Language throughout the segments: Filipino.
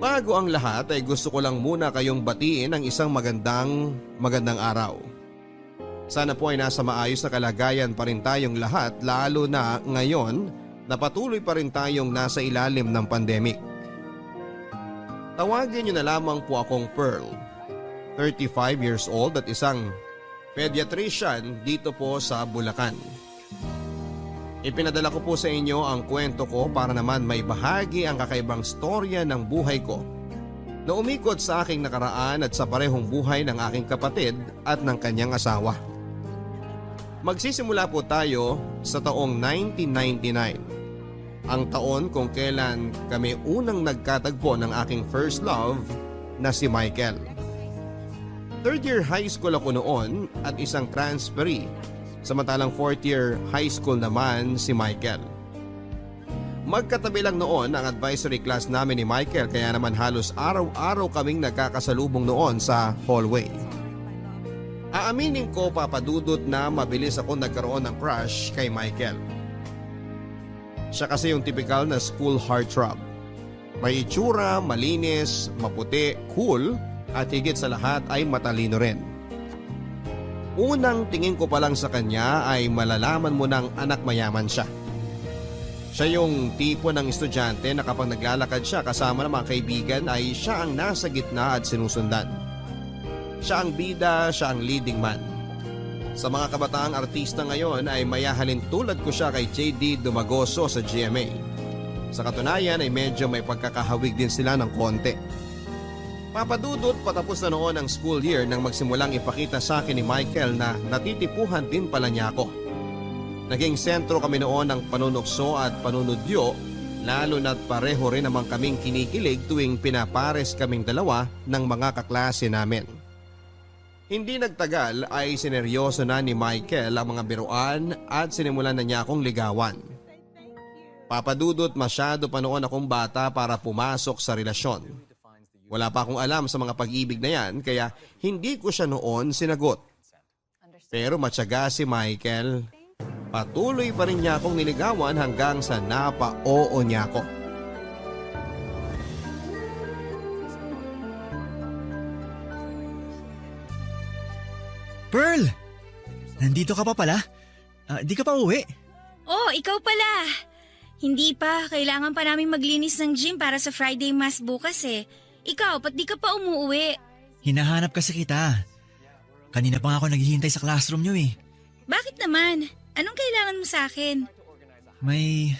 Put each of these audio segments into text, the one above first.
Bago ang lahat ay gusto ko lang muna kayong batiin ng isang magandang araw. Sana po ay nasa maayos na kalagayan pa rin tayong lahat, lalo na ngayon na patuloy pa rin tayong nasa ilalim ng pandemic. Tawagin niyo na lamang po akong Pearl, 35 years old at isang pediatrician dito po sa Bulacan. Ipinadala ko po sa inyo ang kwento ko para naman may bahagi ang kakaibang storya ng buhay ko na umikot sa aking nakaraan at sa parehong buhay ng aking kapatid at ng kanyang asawa. Magsisimula po tayo sa taong 1999, ang taon kung kailan kami unang nagkatagpo ng aking first love na si Michael. Third year high school ako noon at isang transferee, samantalang fourth year high school naman si Michael. Magkatabi lang noon ang advisory class namin ni Michael, kaya naman halos araw-araw kaming nagkakasalubong noon sa hallway. Aaminin ko, papadudot, na mabilis ako nagkaroon ng crush kay Michael. Siya kasi yung typical na school heartthrob. May itsura, malinis, maputi, cool at higit sa lahat ay matalino rin. Unang tingin ko pa lang sa kanya ay malalaman mo ng anak mayaman siya. Siya yung tipo ng estudyante na kapag naglalakad siya kasama ng mga kaibigan ay siya ang nasa gitna at sinusundan. Siya ang bida, siya ang leading man. Sa mga kabataang artista ngayon ay mayahalin tulad ko siya kay JD Dumagoso sa GMA. Sa katunayan ay medyo may pagkakahawig din sila ng konti. Papadudot, patapos na noon ang school year nang magsimulang ipakita sa akin ni Michael na natitipuhan din pala niya ako. Naging sentro kami noon ng panunukso at panunudyo, lalo na't pareho rin naman kaming kinikilig tuwing pinapares kaming dalawa ng mga kaklase namin. Hindi nagtagal ay sineryoso na ni Michael ang mga biruan at sinimulan na niya akong ligawan. Papadudot, masyado pa noon akong bata para pumasok sa relasyon. Wala pa akong alam sa mga pag-ibig na yan kaya hindi ko siya noon sinagot. Pero matyaga si Michael. Patuloy pa rin niya akong niligawan hanggang sa napa-oo niya ako. Pearl! Nandito ka pa pala? Di ka pa uwi? Oh, ikaw pala. Hindi pa. Kailangan pa namin maglinis ng gym para sa Friday Mass bukas eh. Ikaw, ba't di ka pa umuwi? Hinahanap kasi kita. Kanina pa nga ako naghihintay sa classroom niyo eh. Bakit naman? Anong kailangan mo sa akin? May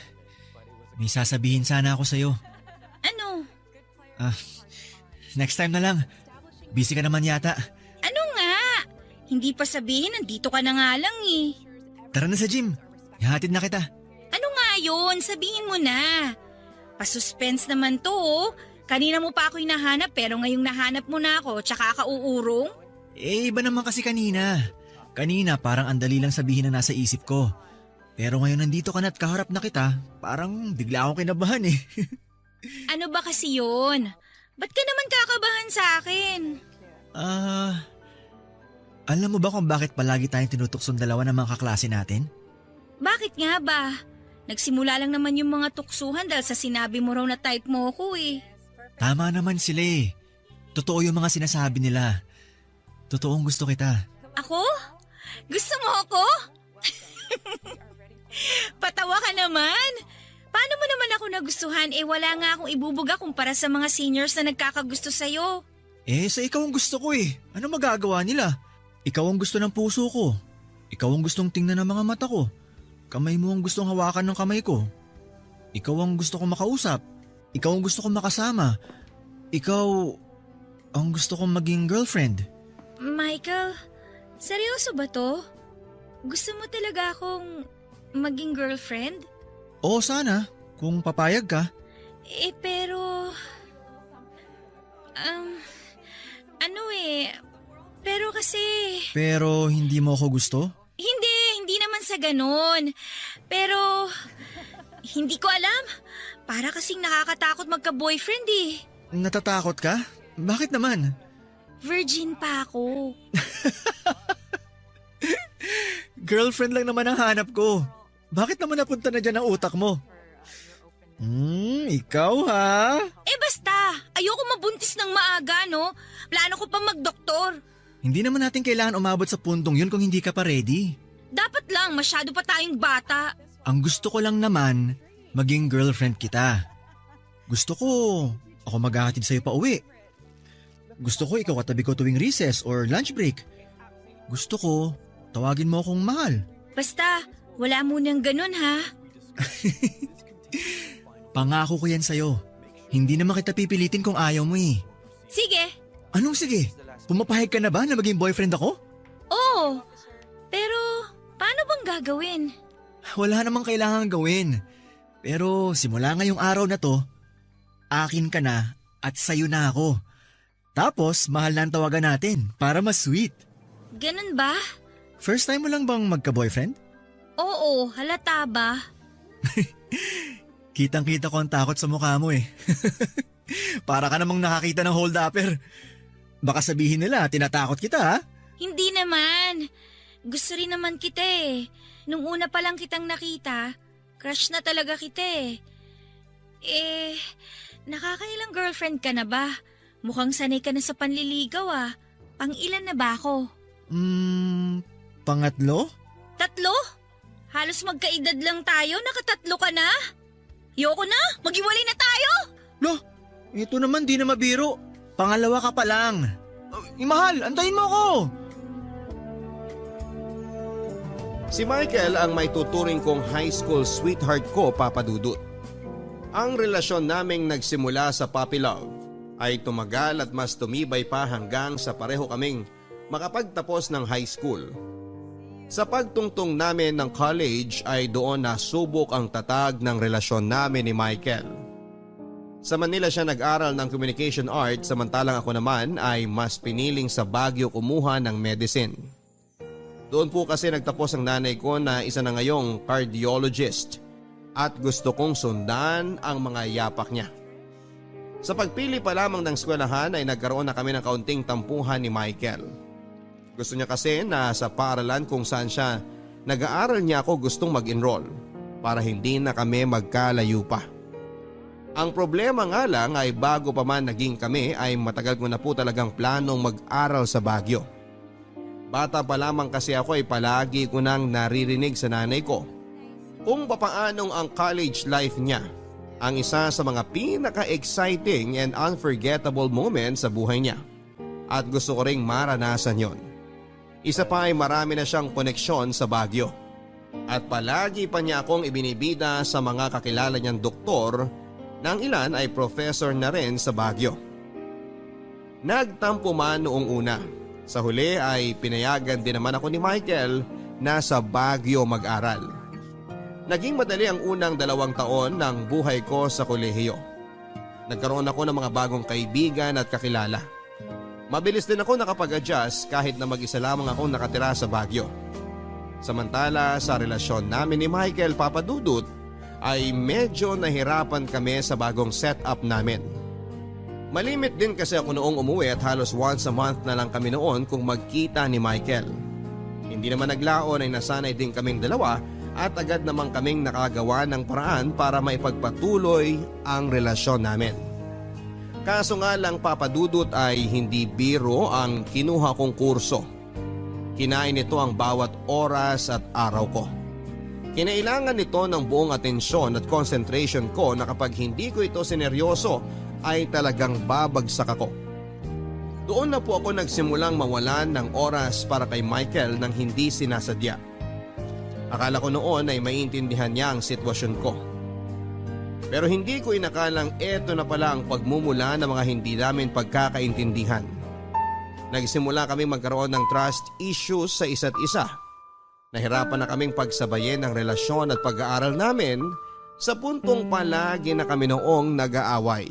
sasabihin sana ako sa'yo. Ano? Next time na lang. Busy ka naman yata. Ano nga? Hindi pa sabihin, nandito ka na nga lang eh. Tara na sa gym. Ihatid na kita. Ano nga yun? Sabihin mo na. Pa-suspense naman to oh. Kanina mo pa ako hinahanap pero ngayong nahanap mo na ako tsaka ka uurong? Iba naman kasi kanina. Kanina parang andali lang sabihin na nasa isip ko. Pero ngayon nandito ka na at kaharap na kita, parang bigla akong kinabahan eh. Ano ba kasi yun? Ba't ka naman kakabahan sa akin? Alam mo ba kung bakit palagi tayong tinutuksong dalawa ng mga kaklase natin? Bakit nga ba? Nagsimula lang naman yung mga tuksuhan dahil sa sinabi mo raw na type mo ko eh. Tama naman sila eh. Totoo yung mga sinasabi nila. Totoong gusto kita. Ako? Gusto mo ako? Patawa ka naman. Paano mo naman ako nagustuhan wala nga akong ibubuga kumpara sa mga seniors na nagkakagusto sa'yo. Sa ikaw ang gusto ko eh. Ano magagawa nila? Ikaw ang gusto ng puso ko. Ikaw ang gustong tingnan ng mga mata ko. Kamay mo ang gustong hawakan ng kamay ko. Ikaw ang gusto kong makausap. Ikaw ang gusto kong makasama. Ikaw ang gusto kong maging girlfriend. Michael, seryoso ba to? Gusto mo talaga akong maging girlfriend? Oo sana, kung papayag ka. Pero... pero kasi... Pero hindi mo ako gusto? Hindi naman sa ganun. Pero... hindi ko alam. Para kasing nakakatakot magka-boyfriend eh. Natatakot ka? Bakit naman? Virgin pa ako. Girlfriend lang naman ang hanap ko. Bakit naman napunta na dyan ang utak mo? Ikaw ha? Basta. Ayoko mabuntis ng maaga, no? Plano ko pa magdoktor. Hindi naman natin kailangan umabot sa puntong yun kung hindi ka pa ready. Dapat lang, masyado pa tayong bata. Ang gusto ko lang naman, maging girlfriend kita. Gusto ko, ako maghahatid sa'yo pa uwi. Gusto ko ikaw katabi ko tuwing recess or lunch break. Gusto ko, tawagin mo akong mahal. Basta, wala munang ganun ha. Pangako ko yan sa'yo. Hindi naman kita pipilitin kung ayaw mo eh. Sige. Anong sige? Pumapahig ka na ba na maging boyfriend ako? Oo. Pero, paano bang gagawin? Wala namang kailangan gawin. Pero simula ngayong araw na to, akin ka na at sa'yo na ako. Tapos mahal na ang tawagan natin para mas sweet. Ganun ba? First time mo lang bang magka-boyfriend? Oo, halata ba? Kitang-kita ko ang takot sa mukha mo eh. Para ka namang nakakita ng hold-upper. Baka sabihin nila, tinatakot kita ha? Hindi naman. Gusto rin naman kita eh. Nung una pa lang kitang nakita, crush na talaga kita eh. Nakakailang girlfriend ka na ba? Mukhang sanay ka na sa panliligaw ah. Pang-ilan na ba ako? Pangatlo? 3? Halos magkaedad lang tayo, nakatatlo ka na? Yoko na, maghiwalay na tayo! Lo, ito naman di na mabiro. Pangalawa ka pa lang. Mahal, antayin mo ako! Si Michael ang may tuturing kong high school sweetheart ko, Papa Dudut. Ang relasyon naming nagsimula sa puppy love ay tumagal at mas tumibay pa hanggang sa pareho kaming makapagtapos ng high school. Sa pagtungtong namin ng college ay doon nasubok ang tatag ng relasyon namin ni Michael. Sa Manila siya nag-aral ng communication arts samantalang ako naman ay mas piniling sa Baguio kumuha ng medicine. Doon po kasi nagtapos ang nanay ko na isa na ngayong cardiologist at gusto kong sundan ang mga yapak niya. Sa pagpili pa lamang ng eskwelahan ay nagkaroon na kami ng kaunting tampuhan ni Michael. Gusto niya kasi na sa paaralan kung saan siya nag-aaral niya ako gustong mag-enroll para hindi na kami magkalayo pa. Ang problema nga lang ay bago pa man naging kami ay matagal ko na po talagang planong mag-aral sa Baguio. Bata pa lamang kasi ako ay palagi ko nang naririnig sa nanay ko kung papaanong ang college life niya ang isa sa mga pinaka-exciting and unforgettable moments sa buhay niya at gusto ko ring maranasan yon. Isa pa ay marami na siyang koneksyon sa Baguio at palagi pa niya akong ibinibida sa mga kakilala niyang doktor na ang ilan ay professor na rin sa Baguio. Nagtampo man noong una. Sa huli ay pinayagan din naman ako ni Michael na sa Baguio mag-aral. Naging madali ang unang 2 taon ng buhay ko sa kolehiyo. Nagkaroon ako ng mga bagong kaibigan at kakilala. Mabilis din ako nakapag-adjust kahit na mag-isa lamang ako nakatira sa Baguio. Samantala sa relasyon namin ni Michael, Papa Dudut, ay medyo nahirapan kami sa bagong setup namin. Malimit din kasi ako noong umuwi at halos once a month na lang kami noon kung magkita ni Michael. Hindi naman naglaon ay nasanay din kaming dalawa at agad namang kaming nakagawa ng paraan para maipagpatuloy ang relasyon namin. Kaso nga lang, Papa Dudut, ay hindi biro ang kinuha kong kurso. Kinain nito ang bawat oras at araw ko. Kinailangan nito ng buong atensyon at concentration ko na kapag hindi ko ito sineryoso ay talagang babagsak ako. Doon na po ako nagsimulang mawalan ng oras para kay Michael nang hindi sinasadya. Akala ko noon ay maintindihan niya ang sitwasyon ko. Pero hindi ko inakalang eto na pala ang pagmumula ng mga hindi namin pagkakaintindihan. Nagsimula kaming magkaroon ng trust issues sa isa't isa. Nahirapan na kaming pagsabayin ang relasyon at pag-aaral namin sa puntong palagi na kami noong nag-aaway.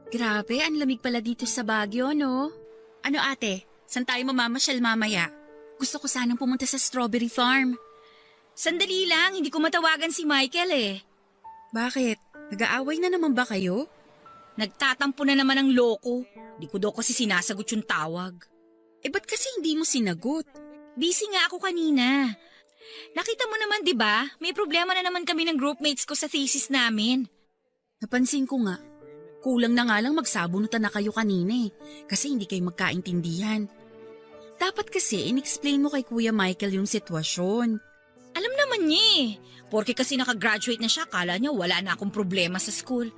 Grabe, ang lamig pala dito sa Baguio, no? Ano ate, saan tayo mamamasyal mamaya? Gusto ko sanang pumunta sa strawberry farm. Sandali lang, hindi ko matawagan si Michael eh. Bakit? Nag-aaway na naman ba kayo? Nagtatampo na naman ang loko. Di ko daw kasi sinasagot yung tawag. Ba't kasi hindi mo sinagot? Busy nga ako kanina. Nakita mo naman 'di ba? May problema na naman kami ng groupmates ko sa thesis namin. Napansin ko nga. Kulang na nga lang magsabunutan na kayo kanina kasi hindi kayo magkaintindihan. Dapat kasi in-explain mo kay Kuya Michael yung sitwasyon. Alam naman niya Porke kasi nakagraduate na siya, kala niya wala na akong problema sa school.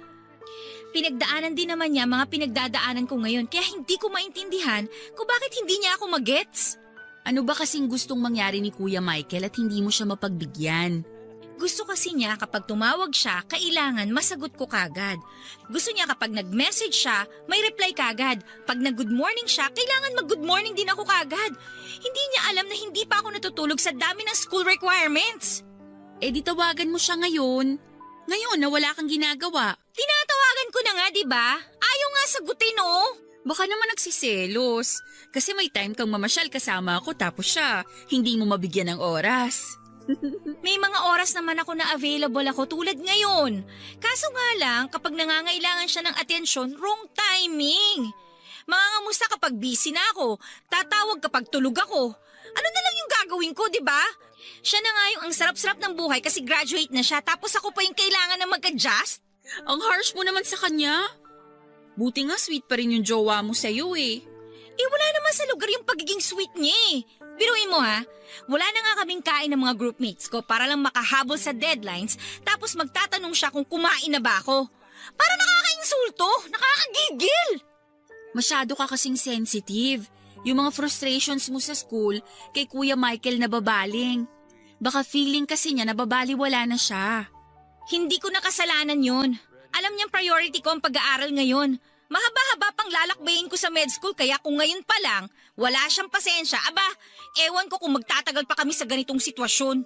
Pinagdaanan din naman niya mga pinagdadaanan ko ngayon kaya hindi ko maintindihan kung bakit hindi niya ako magets. Ano ba kasing gustong mangyari ni Kuya Michael at hindi mo siya mapagbigyan? Gusto kasi niya kapag tumawag siya, kailangan masagot ko kagad. Gusto niya kapag nag-message siya, may reply kagad. Pag nag-good morning siya, kailangan mag-good morning din ako kagad. Hindi niya alam na hindi pa ako natutulog sa dami ng school requirements. Eh di tawagan mo siya ngayon. Ngayon na wala kang ginagawa. Tinatawagan ko na nga, di ba? Ayaw nga sagutin, Baka naman nagsiselos. Kasi may time kang mamasyal kasama ako tapos siya, hindi mo mabigyan ng oras. May mga oras naman ako na available ako tulad ngayon. Kaso nga lang, kapag nangangailangan siya ng atensyon, wrong timing. Mangangamusta kapag busy na ako, tatawag kapag tulog ako. Ano na lang yung gagawin ko, di ba? Siya na nga yung ang sarap-sarap ng buhay kasi graduate na siya tapos ako pa yung kailangan na mag-adjust. Ang harsh mo naman sa kanya. Buti nga sweet pa rin yung jowa mo sa'yo Wala naman sa lugar yung pagiging sweet niya Biruin mo ha, wala na nga kaming kain ng mga groupmates ko para lang makahabol sa deadlines tapos magtatanong siya kung kumain na ba ako. Para nakakainsulto, nakakagigil. Masyado ka kasing sensitive. Yung mga frustrations mo sa school kay Kuya Michael nababaling. Baka feeling kasi niya nababaliwala na siya. Hindi ko nakasalanan yun. Alam niyang priority ko ang pag-aaral ngayon. Mahaba-haba pang lalakbayin ko sa med school kaya kung ngayon pa lang, wala siyang pasensya. Aba, ewan ko kung magtatagal pa kami sa ganitong sitwasyon.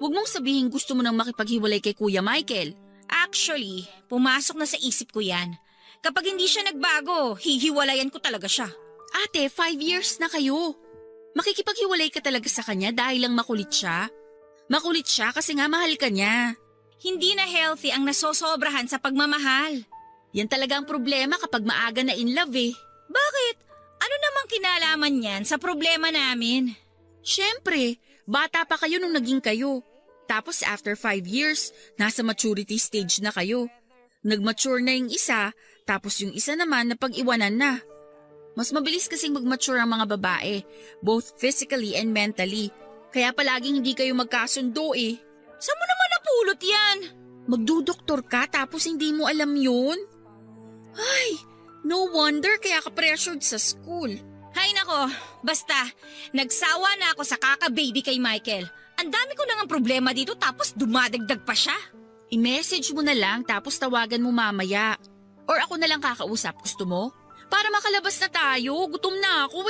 Huwag mong sabihin gusto mo nang makipaghiwalay kay Kuya Michael. Actually, pumasok na sa isip ko yan. Kapag hindi siya nagbago, hihiwalayan ko talaga siya. Ate, 5 years na kayo. Makikipaghiwalay ka talaga sa kanya dahil lang makulit siya? Makulit siya kasi nga mahal ka niya. Hindi na healthy ang nasosobrahan sa pagmamahal. Yan talaga ang problema kapag maaga na in love Bakit? Ano namang kinalaman niyan sa problema namin? Siyempre, bata pa kayo nung naging kayo. Tapos after 5 years, nasa maturity stage na kayo. Nag-mature na yung isa, tapos yung isa naman napag-iwanan na. Mas mabilis kasing mag-mature ang mga babae, both physically and mentally. Kaya palaging hindi kayo magkasundo Saan mo naman napulot yan? Magdudoktor ka tapos hindi mo alam yun? Ay, no wonder kaya ka pressured sa school. Hay nako, basta, nagsawa na ako sa kaka-baby kay Michael. Ang dami ko nang ang problema dito tapos dumadagdag pa siya. I-message mo na lang tapos tawagan mo mamaya. Or ako na lang kakausap, gusto mo? Para makalabas na tayo, gutom na ako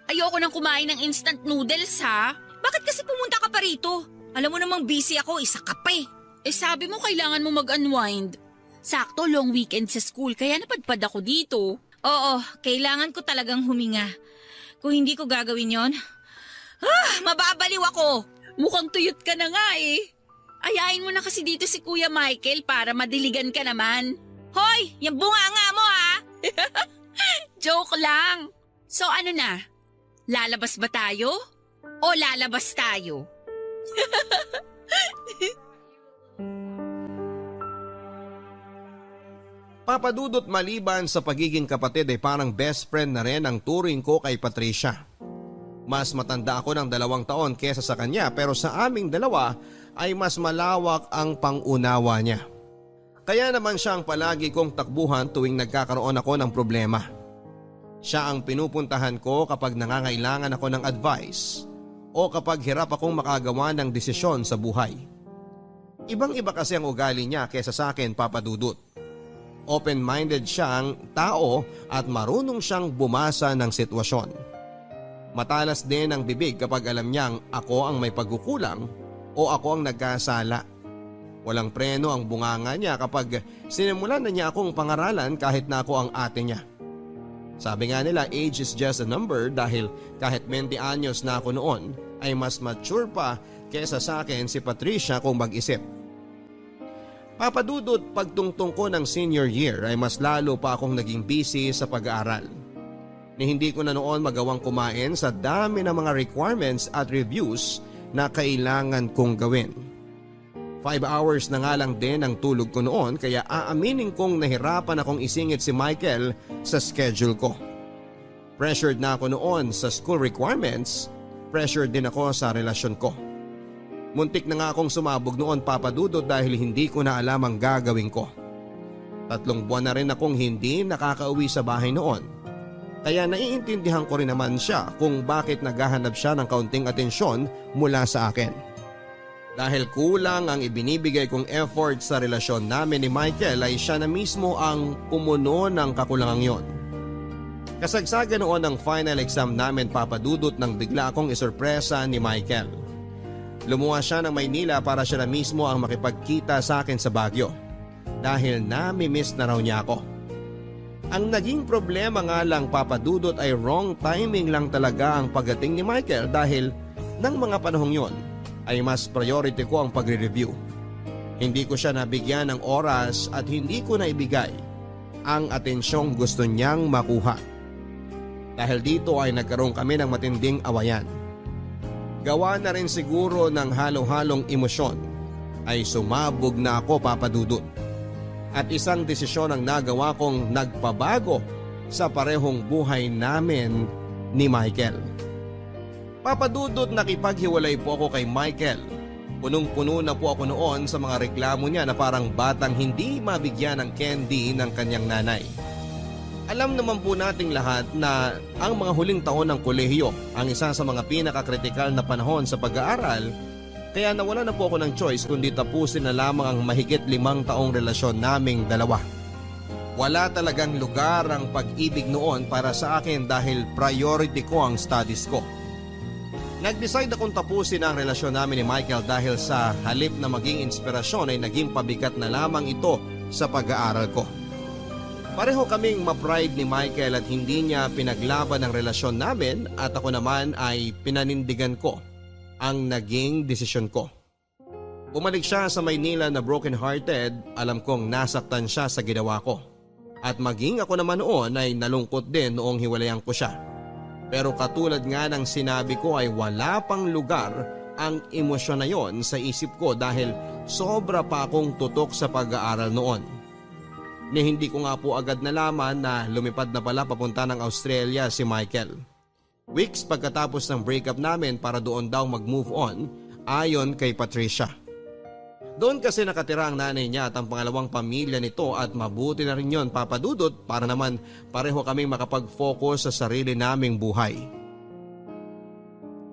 Ayoko nang kumain ng instant noodles ha. Bakit kasi pumunta ka pa rito? Alam mo namang busy ako, isa ka pa Sabi mo kailangan mo mag-unwind. Sakto long weekend sa school kaya napadpad ako dito. Oo, kailangan ko talagang huminga. Kung hindi ko gagawin yon, mababaliw ako. Mukhang tuyot ka na nga Ayain mo na kasi dito si Kuya Michael para madiligan ka naman. Hoy, yung bunganga mo ha! Joke lang. So ano na? Lalabas ba tayo? O lalabas tayo? Papadudot maliban sa pagiging kapatid ay parang best friend na rin ang turing ko kay Patricia. Mas matanda ako ng 2 taon kesa sa kanya pero sa aming dalawa ay mas malawak ang pangunawa niya. Kaya naman siya ang palagi kong takbuhan tuwing nagkakaroon ako ng problema. Siya ang pinupuntahan ko kapag nangangailangan ako ng advice o kapag hirap akong makagawa ng desisyon sa buhay. Ibang-iba kasi ang ugali niya kesa sa akin, Papadudot. Open-minded siyang tao at marunong siyang bumasa ng sitwasyon. Matalas din ang bibig kapag alam niyang ako ang may pagkukulang o ako ang nagkasala. Walang preno ang bunganga niya kapag sinimulan na niya akong pangaralan kahit na ako ang ate niya. Sabi nga nila age is just a number dahil kahit 20 anyos na ako noon ay mas mature pa kesa sa akin si Patricia kung mag-isip. Papadudot pagtungtong ko ng senior year ay mas lalo pa akong naging busy sa pag-aaral. Ni hindi ko na noon magawang kumain sa dami ng mga requirements at reviews na kailangan kong gawin. 5 hours na nga lang din ang tulog ko noon kaya aaminin kong nahirapan akong isingit si Michael sa schedule ko. Pressured na ako noon sa school requirements, pressured din ako sa relasyon ko. Muntik na nga akong sumabog noon papadudot dahil hindi ko na alam ang gagawin ko. 3 buwan na rin akong hindi nakakauwi sa bahay noon. Kaya naiintindihan ko rin naman siya kung bakit naghahanap siya ng kaunting atensyon mula sa akin. Dahil kulang ang ibinibigay kong effort sa relasyon namin ni Michael ay siya na mismo ang pumuno ng kakulangang yon. Kasagsagan noon ng final exam namin papadudot nang bigla akong isurpresa ni Michael. Lumuwas siya ng Maynila para siya na mismo ang makipagkita sa akin sa Baguio. Dahil nami-miss na raw niya ako. Ang naging problema nga lang papadudot ay wrong timing lang talaga ang pagdating ni Michael dahil ng mga panahong yon ay mas priority ko ang pagre-review. Hindi ko siya nabigyan ng oras at hindi ko naibigay ang atensyong gusto niyang makuha. Dahil dito ay nagkaroon kami ng matinding awayan. Gawa na rin siguro ng halo-halong emosyon ay sumabog na ako papadudot. At isang desisyon ang nagawa kong nagpabago sa parehong buhay namin ni Michael. Papadudot nakipaghiwalay po ako kay Michael. Punong-puno na po ako noon sa mga reklamo niya na parang batang hindi mabigyan ng candy ng kanyang nanay. Alam naman po nating lahat na ang mga huling taon ng kolehiyo ang isa sa mga pinakakritikal na panahon sa pag-aaral, kaya nawala na po ako ng choice kundi tapusin na lamang ang mahigit 5 taong relasyon naming dalawa. Wala talagang lugar ang pag-ibig noon para sa akin dahil priority ko ang studies ko. Nag-decide akong tapusin ang relasyon namin ni Michael dahil sa halip na maging inspirasyon ay naging pabigat na lamang ito sa pag-aaral ko. Pareho kaming ma-pride ni Michael at hindi niya pinaglaban ang relasyon namin at ako naman ay pinanindigan ko ang naging desisyon ko. Bumalik siya sa Maynila na broken-hearted, alam kong nasaktan siya sa ginawa ko. At maging ako naman noon ay nalungkot din noong hiwalayan ko siya. Pero katulad nga ng sinabi ko ay wala pang lugar ang emosyon na yon sa isip ko dahil sobra pa akong tutok sa pag-aaral noon. Ni hindi ko nga po agad nalaman na lumipad na pala papunta ng Australia si Michael. Weeks pagkatapos ng breakup namin para doon daw mag-move on ayon kay Patricia. Doon kasi nakatira ang nanay niya at ang pangalawang pamilya nito at mabuti na rin yon papadudot para naman pareho kaming makapag-focus sa sarili naming buhay.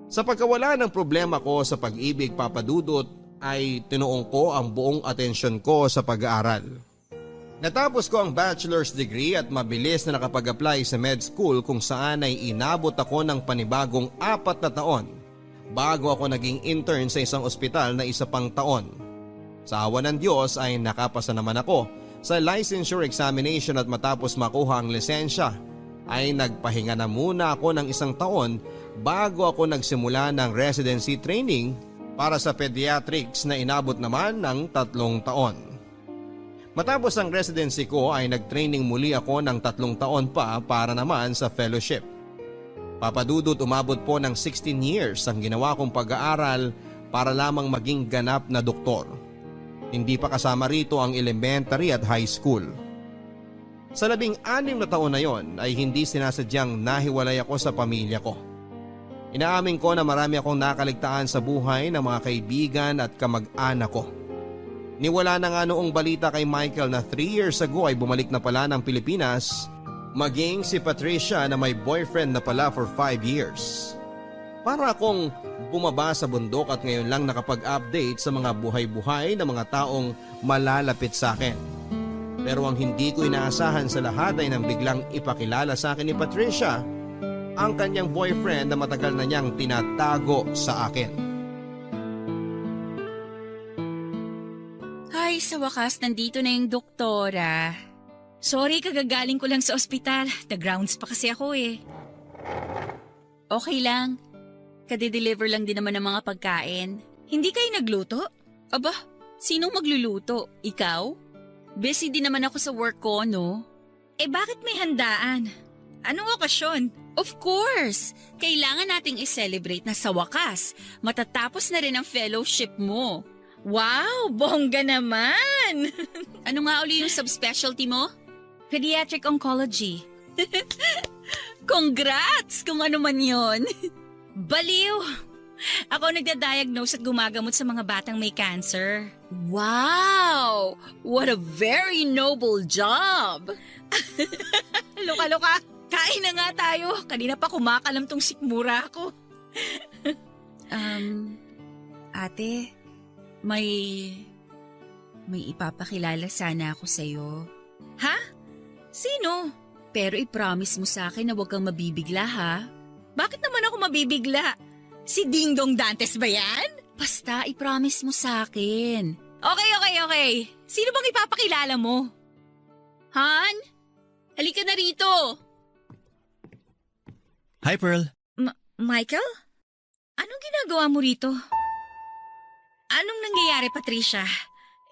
Sa pagkawala ng problema ko sa pag-ibig papadudot ay tinuong ko ang buong atensyon ko sa pag-aaral. Natapos ko ang bachelor's degree at mabilis na nakapag-apply sa med school kung saan ay inabot ako ng panibagong 4 na taon bago ako naging intern sa isang ospital na 1 pang taon. Sa awa ng Diyos ay nakapasa naman ako sa licensure examination at matapos makuha ang lisensya ay nagpahinga na muna ako ng 1 taon bago ako nagsimula ng residency training para sa pediatrics na inabot naman ng 3 taon. Matapos ang residency ko ay nagtraining muli ako ng 3 taon pa para naman sa fellowship. Papadudot umabot po ng 16 years ang ginawa kong pag-aaral para lamang maging ganap na doktor. Hindi pa kasama rito ang elementary at high school. Sa 16 na taon na yon ay hindi sinasadyang nahiwalay ako sa pamilya ko. Inaamin ko na marami akong nakaligtaan sa buhay ng mga kaibigan at kamag-anak ko. Niwala na nga noong balita kay Michael na 3 years ago ay bumalik na pala ng Pilipinas, maging si Patricia na may boyfriend na pala for 5 years. Para akong bumaba sa bundok at ngayon lang nakapag-update sa mga buhay-buhay ng mga taong malalapit sa akin. Pero ang hindi ko inaasahan sa lahat ay nang biglang ipakilala sa akin ni Patricia ang kanyang boyfriend na matagal na niyang tinatago sa akin. Ay, sa wakas nandito na yung doktora. Sorry, kagagaling ko lang sa ospital. The-grounds pa kasi ako eh. Okay lang. Kade-deliver lang din naman ng mga pagkain. Hindi kayo nagluto? Aba, sinong magluluto? Ikaw? Busy din naman ako sa work ko, no? Eh bakit may handaan? Anong okasyon? Of course! Kailangan nating i-celebrate na sa wakas. Matatapos na rin ang fellowship mo. Wow, bongga naman! Ano nga uli yung subspecialty mo? Pediatric Oncology. Congrats kung ano man yon. Baliw! Ako nagda-diagnose at gumagamot sa mga batang may cancer. Wow! What a very noble job! Loka-loka! Kain na nga tayo. Kanina pa kumakalam tong sikmura ko. Ate, may ipapakilala sana ako sa'yo. Ha? Sino? Pero i-promise mo sa akin na huwag kang mabibigla ha. Bakit naman ako mabibigla? Si Ding Dong Dantes ba yan? Basta i-promise mo sa akin. Okay. Sino bang ipapakilala mo? Han? Halika na rito. Hi, Pearl. Michael? Anong ginagawa mo rito? Anong nangyayari, Patricia?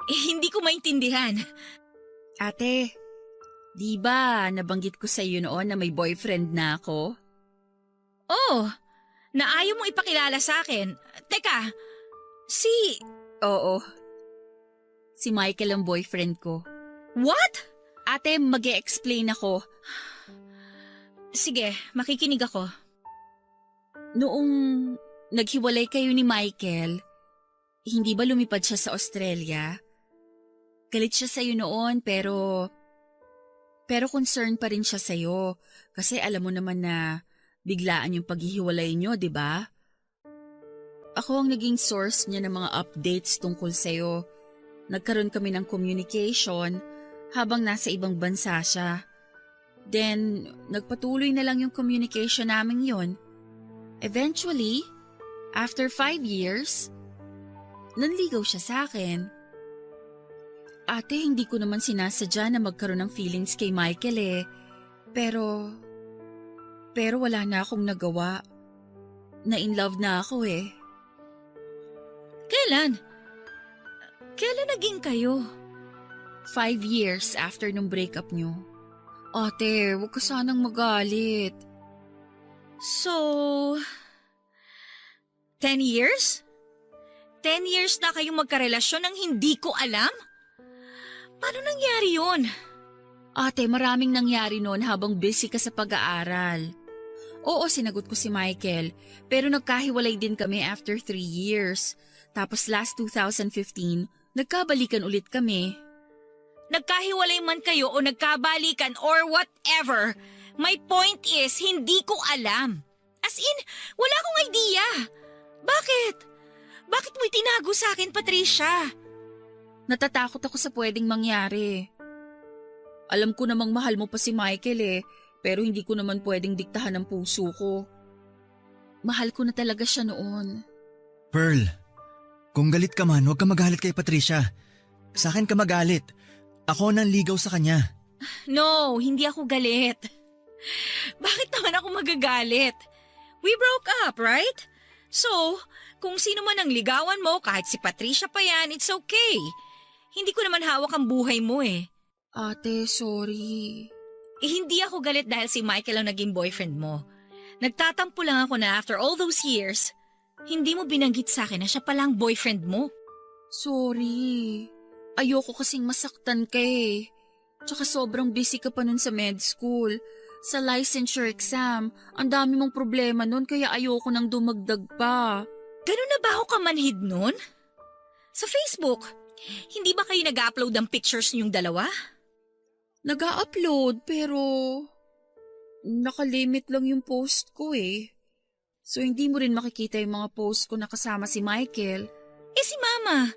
Hindi ko maintindihan. Ate, di ba nabanggit ko sa iyo noon na may boyfriend na ako? Oh, na ayaw mong ipakilala sa akin. Teka, Oo. Si Michael ang boyfriend ko. What? Ate, mag-e-explain ako. Sige, makikinig ako. Noong naghiwalay kayo ni Michael, hindi ba lumipad siya sa Australia? Galit siya sa'yo noon pero concerned pa rin siya sa'yo kasi alam mo naman na biglaan yung paghihiwalay nyo, di ba? Ako ang naging source niya ng mga updates tungkol sa'yo. Nagkaroon kami ng communication habang nasa ibang bansa siya. Then, nagpatuloy na lang yung communication namin yon. Eventually, after 5 years, nanligaw siya sa akin. Ate, hindi ko naman sinasadya na magkaroon ng feelings kay Michael eh. Pero wala na akong nagawa. Na-in love na ako eh. Kailan? Kailan naging kayo? 5 years after nung breakup nyo. Ate, huwag ka sanang magalit. So, 10 years? 10 years na kayong magkarelasyon nang hindi ko alam? Paano nangyari yun? Ate, maraming nangyari noon habang busy ka sa pag-aaral. Oo, sinagot ko si Michael, pero nagkahiwalay din kami after 3 years. Tapos last 2015, nagkabalikan ulit kami. Nagkahiwalay man kayo o nagkabalikan or whatever, my point is, hindi ko alam. As in, wala akong idea. Bakit? Bakit mo itinago sa akin, Patricia? Natatakot ako sa pwedeng mangyari. Alam ko namang mahal mo pa si Michael eh, pero hindi ko naman pwedeng diktahan ang puso ko. Mahal ko na talaga siya noon. Pearl, kung galit ka man, huwag ka magalit kay Patricia. Sa akin ka magalit. Ako nang ligaw sa kanya. No, hindi ako galit. Bakit naman ako magagalit? We broke up, right? So, kung sino man ang ligawan mo, kahit si Patricia pa yan, it's okay. Hindi ko naman hawak ang buhay mo eh. Ate, sorry. Hindi ako galit dahil si Michael ang naging boyfriend mo. Nagtatampo lang ako na after all those years, hindi mo binanggit sa akin na siya palang boyfriend mo. Sorry. Ayoko kasing masaktan ka eh. Tsaka sobrang busy ka pa nun sa med school. Sa licensure exam, ang dami mong problema nun kaya ayoko nang dumagdag pa. Ganun na ba ako kamanhid nun? Sa Facebook, hindi ba kayo nag-upload ng pictures niyong dalawa? Nag-upload pero nakalimit lang yung post ko eh. So hindi mo rin makikita yung mga post ko na kasama si Michael. Eh si Mama,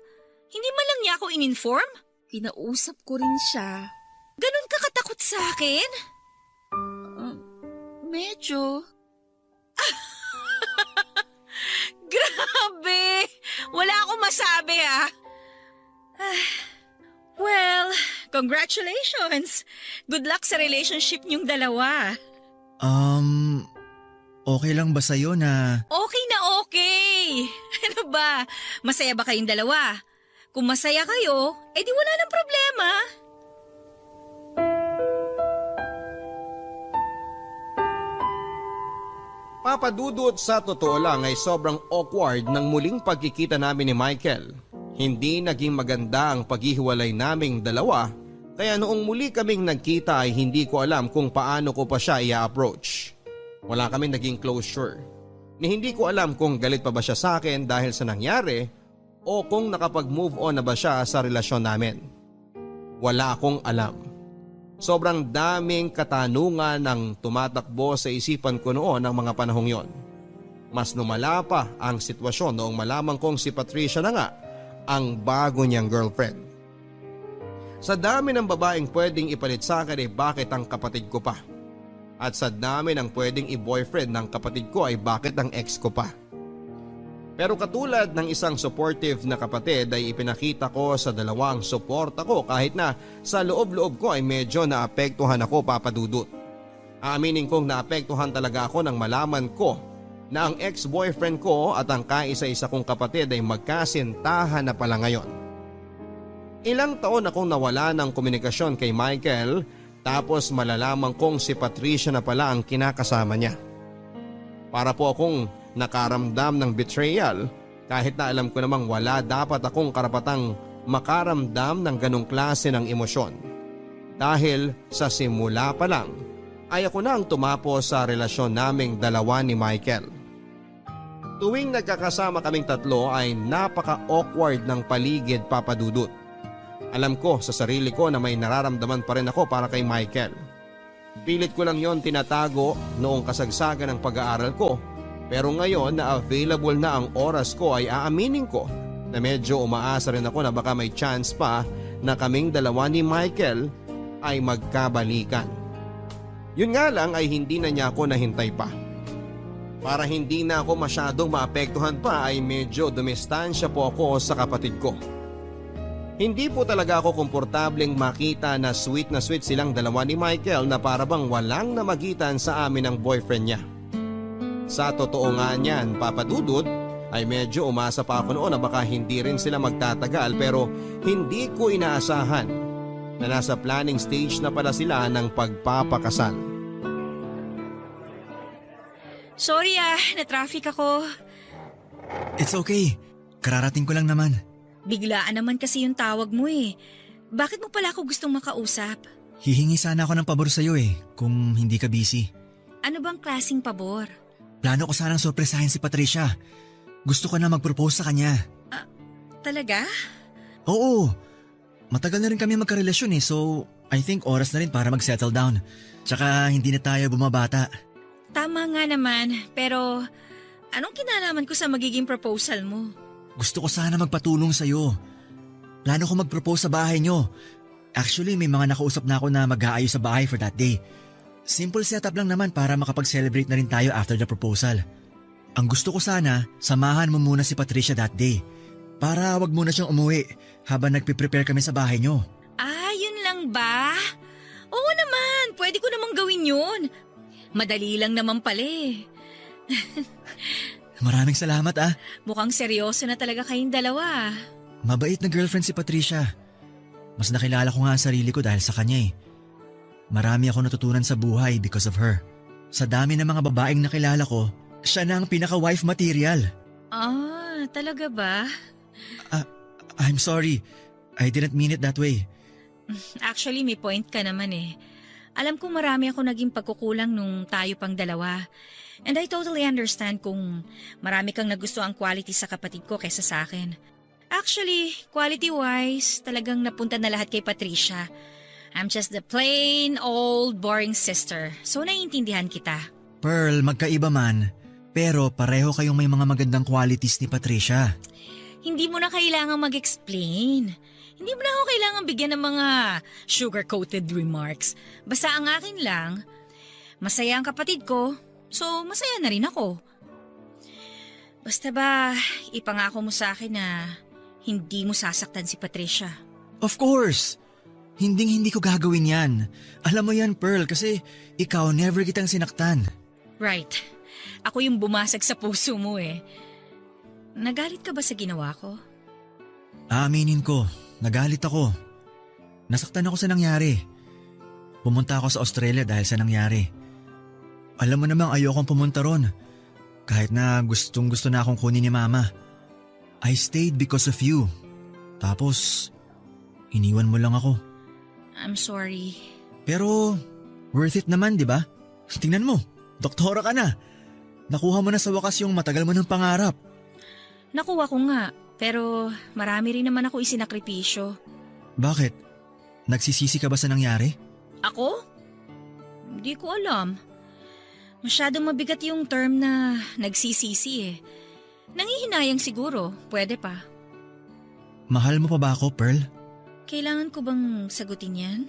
hindi man lang niya ako in-inform? Kinausap ko rin siya. Ganun ka katakot sa akin? Medyo. Grabe! Wala akong masabi ah. Well, congratulations! Good luck sa relationship niyong dalawa. Okay lang ba sa'yo na... Okay na okay! Ano ba? Masaya ba kayong dalawa? Kung masaya kayo, edi wala nang problema. Papadudot sa totoo lang ay sobrang awkward ng muling pagkikita namin ni Michael. Hindi naging maganda ang paghihiwalay naming dalawa, kaya noong muli kaming nagkita ay hindi ko alam kung paano ko pa siya i-approach. Wala kaming naging closure. Ni hindi ko alam kung galit pa ba siya sa akin dahil sa nangyari o kung nakapag-move on na ba siya sa relasyon namin. Wala akong alam. Sobrang daming katanungan ang tumatakbo sa isipan ko noon ng mga panahong yon. Mas lumala pa ang sitwasyon noong malaman kong si Patricia na nga ang bago niyang girlfriend. Sa dami ng babaeng pwedeng ipalit sa akin ay bakit ang kapatid ko pa? At sa dami ng pwedeng i-boyfriend ng kapatid ko ay bakit ang ex ko pa? Pero katulad ng isang supportive na kapatid ay ipinakita ko sa dalawang suporta ko kahit na sa loob-loob ko ay medyo naapektuhan ako, Papa Dudut. Aaminin kong naapektuhan talaga ako nang malaman ko na ang ex-boyfriend ko at ang kaisa-isa kong kapatid ay magkasintahan na pala ngayon. Ilang taon akong nawala ng komunikasyon kay Michael tapos malalaman kong si Patricia na pala ang kinakasama niya. Para po akong nakaramdam ng betrayal kahit na alam ko namang wala dapat akong karapatang makaramdam ng ganong klase ng emosyon. Dahil sa simula pa lang ay ako na ang tumapos sa relasyon naming dalawa ni Michael. Tuwing nagkakasama kaming tatlo ay napaka-awkward ng paligid, Papa Dudut. Alam ko sa sarili ko na may nararamdaman pa rin ako para kay Michael. Pilit ko lang yon tinatago noong kasagsagan ng pag-aaral ko, pero ngayon na available na ang oras ko ay aaminin ko na medyo umaasa rin ako na baka may chance pa na kaming dalawa ni Michael ay magkabalikan. Yun nga lang ay hindi na niya ako nahintay pa. Para hindi na ako masyadong maapektuhan pa ay medyo dumistansya po ako sa kapatid ko. Hindi po talaga ako komportableng makita na sweet silang dalawa ni Michael na para bang walang namagitan sa amin ng boyfriend niya. Sa totoo nga niyan, Papa Dudut, ay medyo umasa pa ako noon na baka hindi rin sila magtatagal pero hindi ko inaasahan na nasa planning stage na pala sila ng pagpapakasal. Sorry na-traffic ako. It's okay. Kararating ko lang naman. Biglaan naman kasi yung tawag mo eh. Bakit mo pala ako gustong makausap? Hihingi sana ako ng pabor sa'yo kung hindi ka busy. Ano bang klaseng pabor? Plano ko sanang sorpresahin si Patricia. Gusto ko na mag-propose sa kanya. Talaga? Oo. Matagal na rin kami magkarelasyon so I think oras na rin para mag-settle down. Tsaka hindi na tayo bumabata. Tama nga naman, pero anong kinalaman ko sa magiging proposal mo? Gusto ko sana magpatulong sa'yo. Plano ko mag-propose sa bahay nyo. Actually, may mga nakausap na ako na mag-aayos sa bahay for that day. Simple setup lang naman para makapag-celebrate na rin tayo after the proposal. Ang gusto ko sana, samahan mo muna si Patricia that day. Para wag muna siyang umuwi habang nagpiprepare kami sa bahay nyo. Yun lang ba? Oo naman, pwede ko namang gawin yun. Madali lang naman pala eh. Maraming salamat Mukhang seryoso na talaga kayong dalawa. Mabait na girlfriend si Patricia. Mas nakilala ko nga ang sarili ko dahil sa kanya Marami ako natutunan sa buhay because of her. Sa dami ng mga babaeng nakilala ko, siya na ang pinaka-wife material. Talaga ba? I'm sorry. I didn't mean it that way. Actually, may point ka naman eh. Alam ko marami ako naging pagkukulang nung tayo pang dalawa. And I totally understand kung marami kang nagustuhang quality sa kapatid ko kaysa sa akin. Actually, quality-wise, talagang napunta na lahat kay Patricia. I'm just the plain old boring sister. So naiintindihan kita. Pearl, magkaiba man. Pero pareho kayong may mga magandang qualities ni Patricia. Hindi mo na kailangang mag-explain. Hindi mo na ako kailangang bigyan ng mga sugar-coated remarks. Basta ang akin lang, masaya ang kapatid ko, so masaya na rin ako. Basta ba, ipangako mo sa akin na hindi mo sasaktan si Patricia? Of course! Hinding-hindi ko gagawin yan. Alam mo yan, Pearl, kasi ikaw never kitang sinaktan. Right. Ako yung bumasag sa puso mo eh. Nagalit ka ba sa ginawa ko? Aaminin ko, nagalit ako. Nasaktan ako sa nangyari. Pumunta ako sa Australia dahil sa nangyari. Alam mo namang ayokong pumunta ron. Kahit na gustong-gusto na akong kunin ni Mama. I stayed because of you. Tapos, iniwan mo lang ako. I'm sorry. Pero, worth it naman, di ba? Tingnan mo, doktora ka na. Nakuha mo na sa wakas yung matagal mo ng pangarap. Nakuha ko nga, pero marami rin naman ako isinakripisyo. Bakit? Nagsisisi ka ba sa nangyari? Ako? Hindi ko alam. Masyadong mabigat yung term na nagsisisi eh. Nangihinayang siguro, pwede pa. Mahal mo pa ba ako, Pearl? Kailangan ko bang sagutin yan?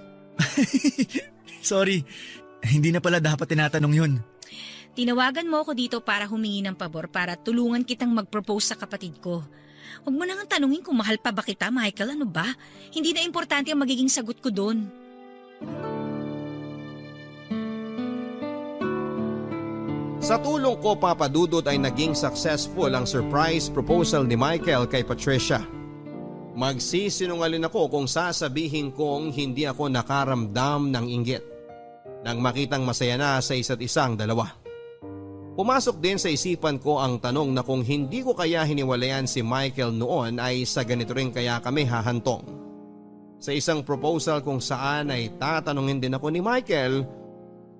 Sorry, hindi na pala dapat tinatanong yun. Tinawagan mo ako dito para humingi ng pabor para tulungan kitang mag-propose sa kapatid ko. Huwag mo nang tanungin kung mahal pa ba kita, Michael, ano ba? Hindi na importante ang magiging sagot ko doon. Sa tulong ko, Papa Dudut, ay naging successful ang surprise proposal ni Michael kay Patricia. Magsisinungaling ako kung sasabihin kong hindi ako nakaramdam ng inggit nang makitang masaya na sa isa't isang dalawa. Pumasok din sa isipan ko ang tanong na kung hindi ko kaya hiniwalayan si Michael noon ay sa ganito rin kaya kami hahantong. Sa isang proposal kung saan ay tatanungin din ako ni Michael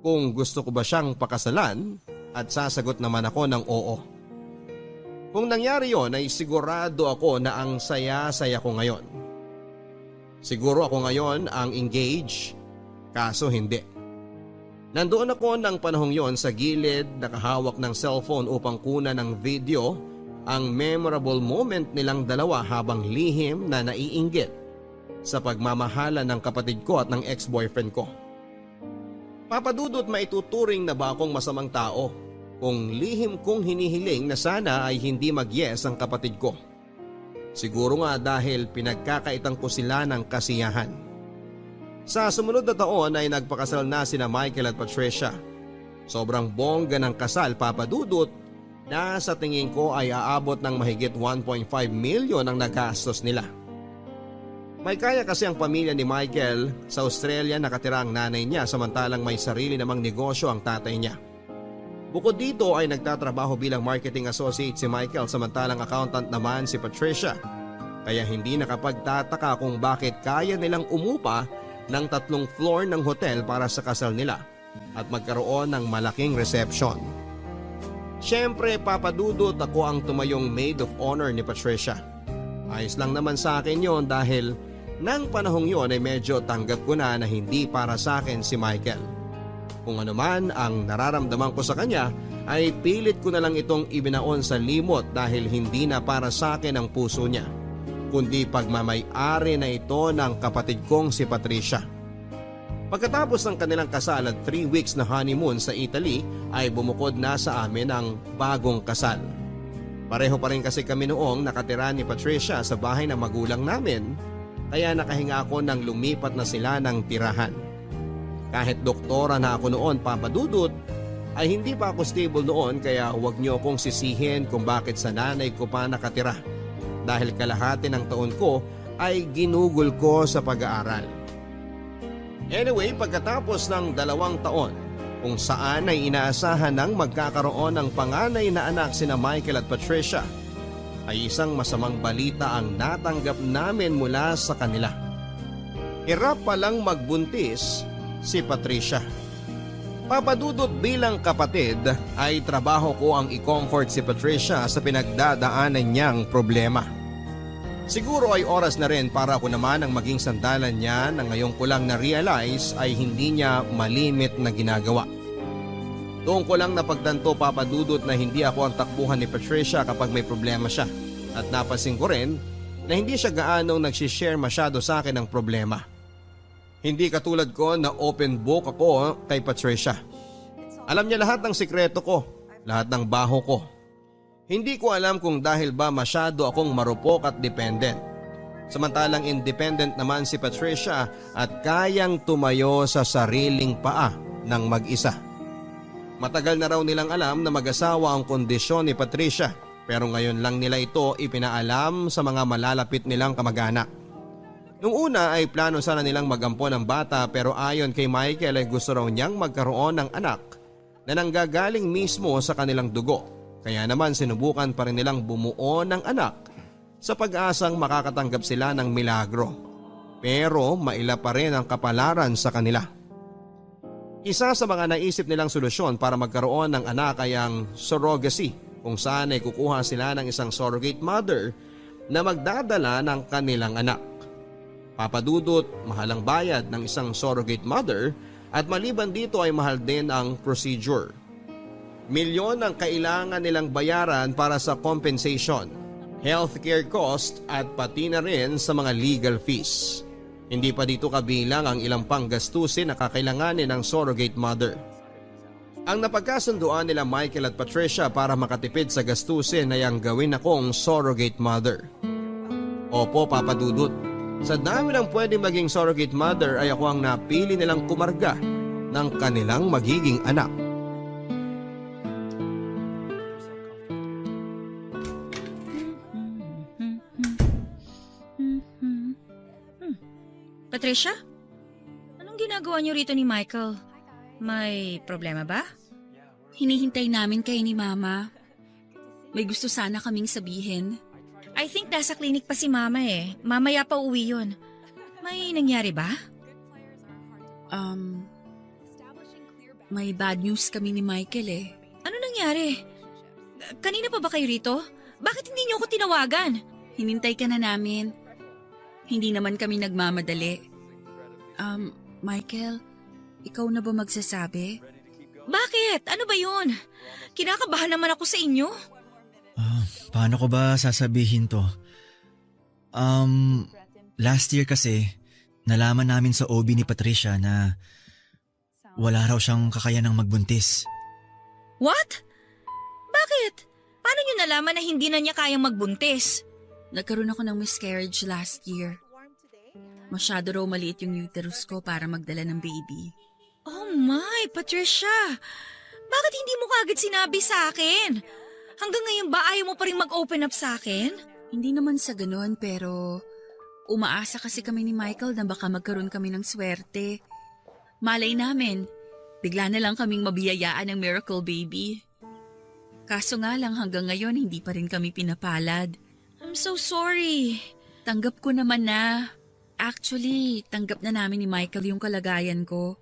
kung gusto ko ba siyang pakasalan at sasagot naman ako ng oo. Kung nangyari yon ay sigurado ako na ang saya-saya ko ngayon. Siguro ako ngayon ang engaged, kaso hindi. Nandoon ako ng panahong yon sa gilid nakahawak ng cellphone upang kunan ng video ang memorable moment nilang dalawa habang lihim na naiinggit sa pagmamahala ng kapatid ko at ng ex-boyfriend ko. Papa Dudut, maituturing na ba akong masamang tao kung lihim kong hinihiling na sana ay hindi mag-yes ang kapatid ko? Siguro nga dahil pinagkakaitang ko sila ng kasiyahan. Sa sumunod na taon ay nagpakasal na sina Michael at Patricia. Sobrang bongga ng kasal, Papa Dudut, na sa tingin ko ay aabot ng mahigit 1.5 million ang nagastos nila. May kaya kasi ang pamilya ni Michael. Sa Australia nakatira ang nanay niya samantalang may sarili namang negosyo ang tatay niya. Bukod dito ay nagtatrabaho bilang marketing associate si Michael samantalang accountant naman si Patricia. Kaya hindi nakapagtataka kung bakit kaya nilang umupa ng 3 floor ng hotel para sa kasal nila at magkaroon ng malaking reception. Siyempre, Papa Dudut, ako ang tumayong maid of honor ni Patricia. Ayos lang naman sa akin yon dahil nang panahong yon ay medyo tanggap ko na hindi para sa akin si Michael. Kung ano man ang nararamdaman ko sa kanya ay pilit ko na lang itong ibinaon sa limot dahil hindi na para sa akin ang puso niya, kundi pagmamay-ari na ito ng kapatid kong si Patricia. Pagkatapos ng kanilang kasal at 3 weeks na honeymoon sa Italy ay bumukod na sa amin ang bagong kasal. Pareho pa rin kasi kami noong nakatira ni Patricia sa bahay ng magulang namin, kaya nakahinga ako nang lumipat na sila ng tirahan. Kahit doktora na ako noon, Papa Dudut, ay hindi pa ako stable noon kaya huwag niyo akong sisihin kung bakit sa nanay ko pa nakatira. Dahil kalahati ng taon ko ay ginugol ko sa pag-aaral. Anyway, pagkatapos ng 2 taon kung saan ay inaasahan ng magkakaroon ng panganay na anak sina Michael at Patricia, ay isang masamang balita ang natanggap namin mula sa kanila. Hirap palang magbuntis si Patricia. Papa Dudut, bilang kapatid ay trabaho ko ang i-comfort si Patricia sa pinagdadaanan niyang problema. Siguro ay oras na rin para ako naman ang maging sandalan niya na ngayong ko lang na-realize ay hindi niya malimit na ginagawa. Doon ko lang napagtanto, Papa Dudut, na hindi ako ang takbuhan ni Patricia kapag may problema siya. At napansin ko rin na hindi siya gaanong nagsishare masyado sa akin ng problema. Hindi katulad ko na open book ako kay Patricia. Alam niya lahat ng sikreto ko, lahat ng baho ko. Hindi ko alam kung dahil ba masyado akong marupok at dependent. Samantalang independent naman si Patricia at kayang tumayo sa sariling paa ng mag-isa. Matagal na raw nilang alam na mag-asawa ang kondisyon ni Patricia, pero ngayon lang nila ito ipinaalam sa mga malalapit nilang kamag-anak. Nung una ay plano sana nilang magampo ng bata, pero ayon kay Michael ay gusto raw niyang magkaroon ng anak na nanggagaling mismo sa kanilang dugo. Kaya naman sinubukan pa rin nilang bumuo ng anak sa pag-asang makakatanggap sila ng milagro. Pero maila pa rin ang kapalaran sa kanila. Isa sa mga naisip nilang solusyon para magkaroon ng anak ay ang surrogacy, kung saan ay kukuha sila ng isang surrogate mother na magdadala ng kanilang anak. Papadudot, mahal ang bayad ng isang surrogate mother at maliban dito ay mahal din ang procedure. Milyon ang kailangan nilang bayaran para sa compensation, healthcare cost at pati na rin sa mga legal fees. Hindi pa dito kabilang ang ilang pang gastusin na kakailanganin ng surrogate mother. Ang napagkasunduan nila Michael at Patricia para makatipid sa gastusin ay ang gawin akong surrogate mother. Opo, Papadudot. Sa dami ng pwedeng maging surrogate mother ay ako ang napili nilang kumarga ng kanilang magiging anak. Patricia? Anong ginagawa niyo rito ni Michael? May problema ba? Hinihintay namin kayo ni Mama. May gusto sana kaming sabihin. I think nasa clinic pa si Mama eh. Mamaya pa uwi yun. May nangyari ba? May bad news kami ni Michael eh. Ano nangyari? Kanina pa ba kayo rito? Bakit hindi niyo ako tinawagan? Hinintay ka na namin. Hindi naman kami nagmamadali. Michael, ikaw na ba magsasabi? Bakit? Ano ba yun? Kinakabahan naman ako sa inyo. Paano ko ba sasabihin to? Last year kasi, nalaman namin sa OB ni Patricia na wala raw siyang kakayanang magbuntis. What? Bakit? Paano niyo nalaman na hindi na niya kayang magbuntis? Nagkaroon ako ng miscarriage last year. Masyado raw maliit yung uterus ko para magdala ng baby. Oh my, Patricia! Bakit hindi mo kaagad sinabi sa akin? Hanggang ngayon ba ayaw mo pa rin mag-open up sa akin? Hindi naman sa ganun pero umaasa kasi kami ni Michael na baka magkaroon kami ng swerte. Malay namin, bigla na lang kaming mabiyayaan ng miracle baby. Kaso nga lang hanggang ngayon hindi pa rin kami pinapalad. I'm so sorry. Tanggap ko naman na. Actually, tanggap na namin ni Michael yung kalagayan ko.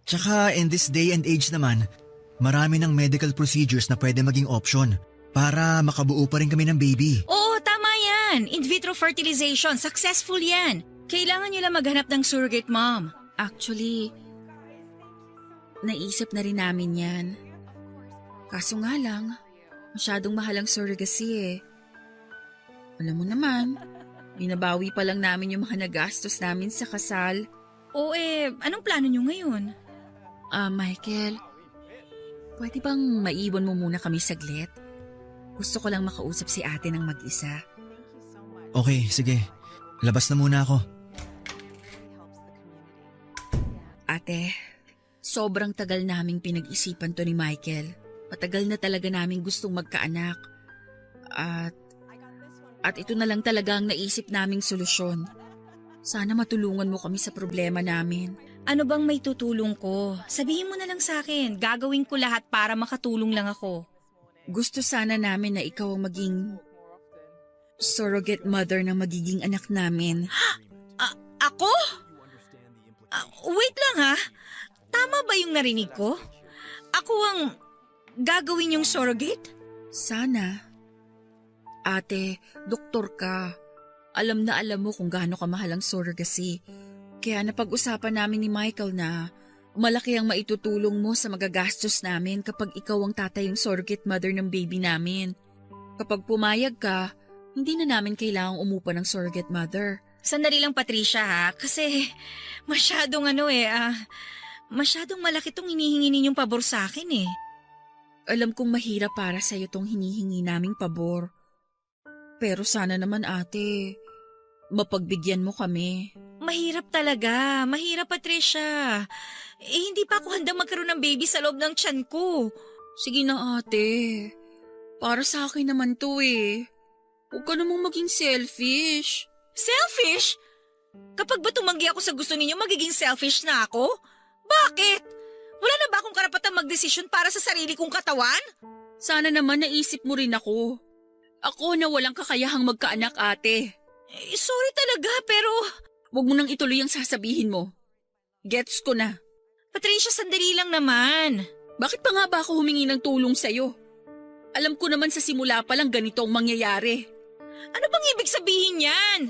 Tsaka in this day and age naman, marami ng medical procedures na pwede maging option para makabuo pa rin kami ng baby. Oo, tama yan. In vitro fertilization, successful yan. Kailangan nyo lang maghanap ng surrogate mom. Actually, naisip na rin namin yan. Kaso nga lang, masyadong mahal ang surrogacy eh. Alam mo naman, binabawi pa lang namin yung mga nagastos namin sa kasal. Oo anong plano nyo ngayon? Michael, pwede bang maiwan mo muna kami saglit? Gusto ko lang makausap si ate ng mag-isa. Okay, sige. Labas na muna ako. Ate, sobrang tagal naming pinag-isipan to ni Michael. Matagal na talaga naming gustong magkaanak. At ito na lang talaga ang naisip naming solusyon. Sana matulungan mo kami sa problema namin. Ano bang may tutulong ko? Sabihin mo na lang sa akin. Gagawin ko lahat para makatulong lang ako. Gusto sana namin na ikaw ang maging surrogate mother na magiging anak namin. Ako? Wait lang ha. Tama ba yung narinig ko? Ako ang gagawin yung surrogate? Sana. Ate, doktor ka. Alam na alam mo kung gaano kamahal ang surrogacy. Kaya napag-usapan namin ni Michael na malaki ang maitutulong mo sa magagastos namin kapag ikaw ang tatayong surrogate mother ng baby namin. Kapag pumayag ka, hindi na namin kailangang umupa ng surrogate mother. Sandali lang Patricia ha, kasi masyadong masyadong malaki tong hinihingi ninyong pabor sa akin eh. Alam kong mahirap para sa'yo tong hinihingi naming pabor. Pero sana naman ate, mapagbigyan mo kami. Mahirap talaga. Mahirap, Patricia. Hindi pa ako handang magkaroon ng baby sa loob ng tiyan ko. Sige na ate. Para sa akin naman to eh. Huwag ka namang maging selfish. Selfish? Kapag ba tumanggi ako sa gusto ninyo, magiging selfish na ako? Bakit? Wala na ba akong karapatang magdesisyon para sa sarili kong katawan? Sana naman naisip mo rin ako. Ako na walang kakayahang magkaanak, ate. Sorry talaga, pero... Huwag mo nang ituloy ang sasabihin mo. Gets ko na. Patricia, sandali lang naman. Bakit pa nga ba ako humingi ng tulong sa'yo? Alam ko naman sa simula pa lang ganito ang mangyayari. Ano bang ibig sabihin yan?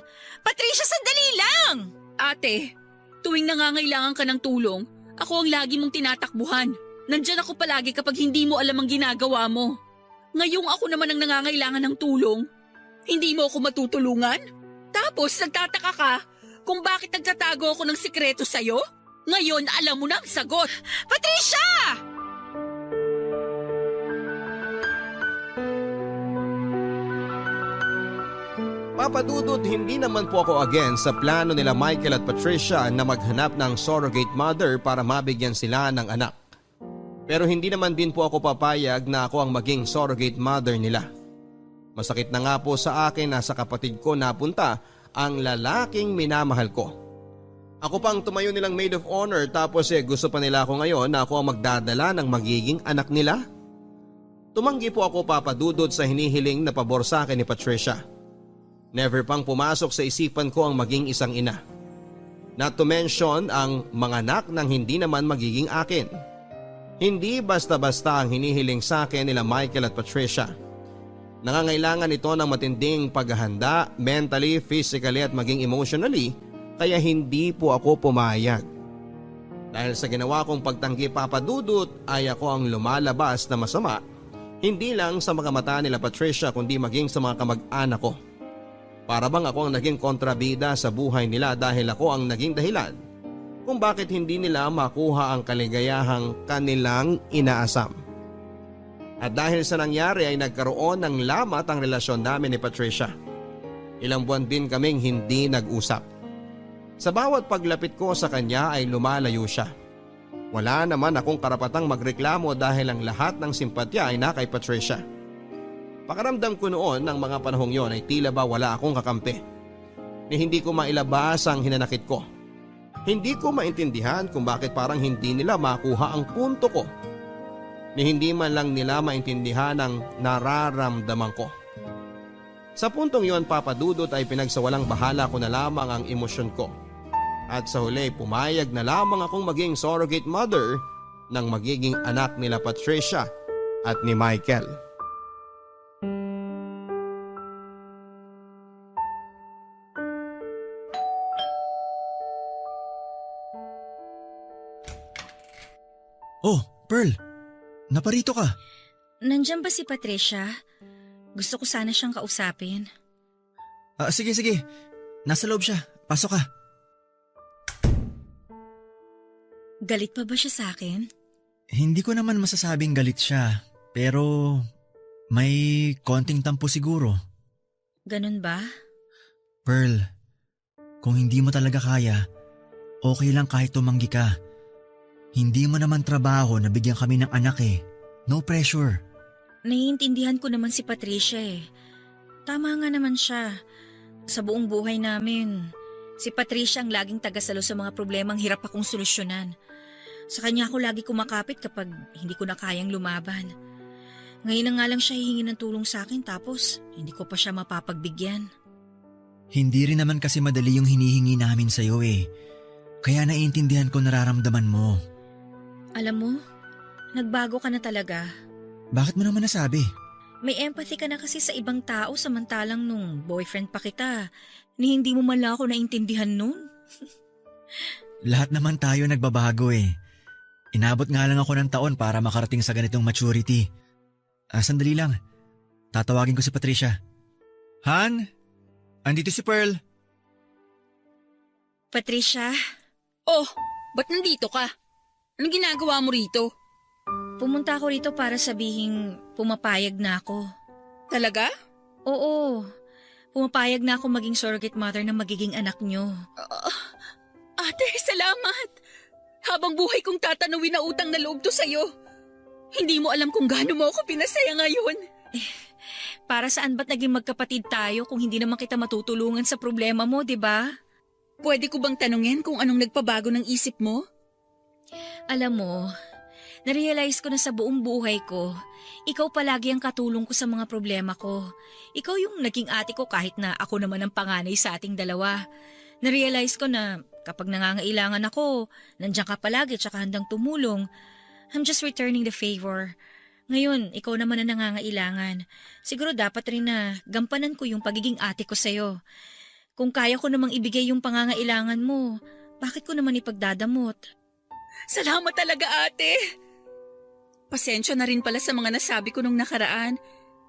Patricia, sandali lang! Ate, tuwing nangangailangan ka ng tulong, ako ang lagi mong tinatakbuhan. Nandyan ako palagi kapag hindi mo alam ang ginagawa mo. Ngayong ako naman ang nangangailangan ng tulong, hindi mo ako matutulungan? Tapos nagtataka ka kung bakit nagtatago ako ng sikreto sa'yo? Ngayon alam mo na ang sagot. Patricia! Papa Dudut, hindi naman po ako against sa plano nila Michael at Patricia na maghanap ng surrogate mother para mabigyan sila ng anak. Pero hindi naman din po ako papayag na ako ang maging surrogate mother nila. Masakit na nga po sa akin na sa kapatid ko napunta ang lalaking minamahal ko. Ako pang tumayo nilang maid of honor tapos gusto pa nila ako ngayon na ako ang magdadala ng magiging anak nila. Tumanggi po ako, Papa Dudut, sa hinihiling na pabor sa akin ni Patricia. Never pang pumasok sa isipan ko ang maging isang ina. Not to mention ang mga anak ng hindi naman magiging akin. Hindi basta-basta ang hinihiling sa akin nila Michael at Patricia. Nangangailangan ito ng matinding paghahanda mentally, physically at maging emotionally, kaya hindi po ako pumayag. Dahil sa ginawa kong pagtanggi, Papa Dudut, ay ako ang lumalabas na masama, hindi lang sa mga mata nila Patricia kundi maging sa mga kamag-anak ko. Para bang ako ang naging kontrabida sa buhay nila dahil ako ang naging dahilan kung bakit hindi nila makuha ang kaligayahang kanilang inaasam. At dahil sa nangyari ay nagkaroon ng lamat ang relasyon namin ni Patricia. Ilang buwan din kaming hindi nag-usap. Sa bawat paglapit ko sa kanya ay lumalayo siya. Wala naman akong karapatang magreklamo dahil ang lahat ng simpatya ay na kay Patricia. Pakaramdam ko noon ng mga panahong yon ay tila ba wala akong kakampi. Ni hindi ko mailabas ang hinanakit ko. Hindi ko maintindihan kung bakit parang hindi nila makuha ang punto ko. Ni hindi man lang nila maintindihan ang nararamdaman ko. Sa puntong yon, Papa Dudut, ay pinagsawalang bahala ko na lamang ang emosyon ko. At sa huli pumayag na lamang akong maging surrogate mother ng magiging anak nila Patricia at ni Michael. Oh, Pearl! Naparito ka. Nandyan ba si Patricia? Gusto ko sana siyang kausapin. Sige. Nasa loob siya. Pasok ka. Galit pa ba siya sa akin? Hindi ko naman masasabing galit siya. Pero may konting tampo siguro. Ganun ba? Pearl, kung hindi mo talaga kaya, okay lang kahit tumanggi ka. Hindi mo naman trabaho na bigyan kami ng anak eh. No pressure. Naiintindihan ko naman si Patricia eh. Tama nga naman siya. Sa buong buhay namin, si Patricia ang laging tagasalo sa mga problemang hirap akong solusyonan. Sa kanya ako lagi kumakapit kapag hindi ko na kayang lumaban. Ngayon na nga lang siya hihingi ng tulong sa akin tapos hindi ko pa siya mapapagbigyan. Hindi rin naman kasi madali yung hinihingi namin sa'yo eh. Kaya naiintindihan ko nararamdaman mo. Alam mo, nagbago ka na talaga. Bakit mo naman nasabi? May empathy ka na kasi sa ibang tao samantalang nung boyfriend pa kita, ni hindi mo man lang ako naintindihan nun. Lahat naman tayo nagbabago eh. Inabot nga lang ako ng taon para makarating sa ganitong maturity. Sandali lang. Tatawagin ko si Patricia. Han? Andito si Pearl. Patricia, Oh, ba't nandito ka? Anong ginagawa mo rito? pumunta ako rito para sabihing pumapayag na ako. Talaga? Oo, pumapayag na ako maging surrogate mother ng magiging anak nyo. Ate, salamat. Habang buhay kong tatanawin na utang na loob to sa'yo. Hindi mo alam kung gaano mo ako pinasaya ngayon. Para saan ba't naging magkapatid tayo kung hindi naman kita matutulungan sa problema mo, di ba? Pwede ko bang tanungin kung anong nagpabago ng isip mo? Alam mo, Narealize ko na sa buong buhay ko, ikaw palagi ang katulong ko sa mga problema ko. Ikaw yung naging ate ko kahit na ako naman ang panganay sa ating dalawa. Narealize ko na kapag nangangailangan ako, nandiyan ka palagi tsaka handang tumulong. I'm just returning the favor. Ngayon, ikaw naman ang nangangailangan. Siguro dapat rin na gampanan ko yung pagiging ate ko sa'yo. Kung kaya ko namang ibigay yung pangangailangan mo, bakit ko naman ipagdadamot? Salamat talaga, ate! Pasensya na rin pala sa mga nasabi ko nung nakaraan.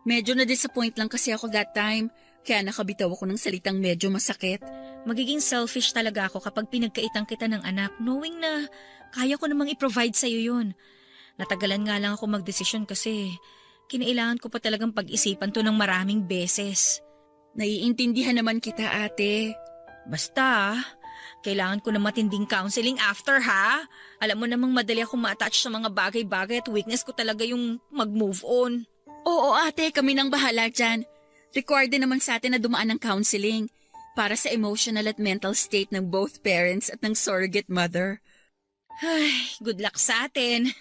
Medyo na-disappoint lang kasi ako that time, kaya nakabitaw ako ng salitang medyo masakit. Magiging selfish talaga ako kapag pinagkaitang kita ng anak, knowing na kaya ko namang i-provide sa'yo yun. Natagalan nga lang ako magdesisyon kasi kinailangan ko pa talagang pag-isipan to ng maraming beses. Naiintindihan naman kita, ate. Basta, kailangan ko na matinding counseling after, ha? Alam mo namang madali akong ma-attach sa mga bagay-bagay at weakness ko talaga yung mag-move on. Oo, ate, kami nang bahala dyan. Required din naman sa atin na dumaan ng counseling para sa emotional at mental state ng both parents at ng surrogate mother. Ay, good luck sa atin.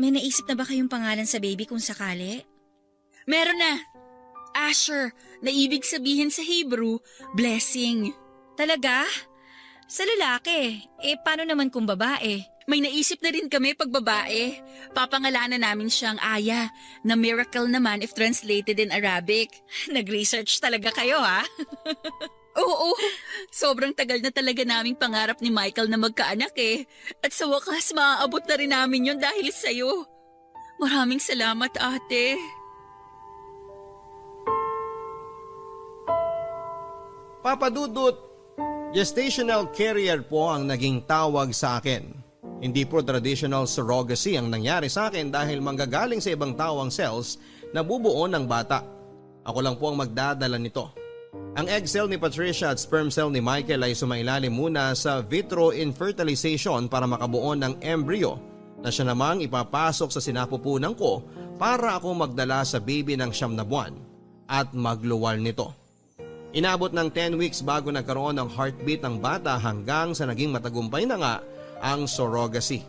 May naisip na ba kayong pangalan sa baby kung sakali? Meron na! Asher, na ibig sabihin sa Hebrew, blessing. Talaga? Sa lalaki. Paano naman kung babae? May naisip na rin kami pag babae. Papangalanan namin siyang Aya, na miracle naman if translated in Arabic. Nag-research talaga kayo, ha? Oo, sobrang tagal na talaga naming pangarap ni Michael na magkaanak eh. At sa wakas, maaabot na rin namin yun dahil sa'yo. Maraming salamat, ate. Papa Dudut, gestational carrier po ang naging tawag sa akin. Hindi po traditional surrogacy ang nangyari sa akin dahil manggagaling sa ibang tawang cells na bubuo ng bata. Ako lang po ang magdadala nito. Ang egg cell ni Patricia at sperm cell ni Michael ay sumailalim muna sa vitro infertilization para makabuo ng embryo na siya namang ipapasok sa sinapupunan ko para ako magdala sa baby ng 9 na buwan at magluwal nito. Inabot ng 10 weeks bago nagkaroon ng heartbeat ng bata hanggang sa naging matagumpay na nga ang surrogacy.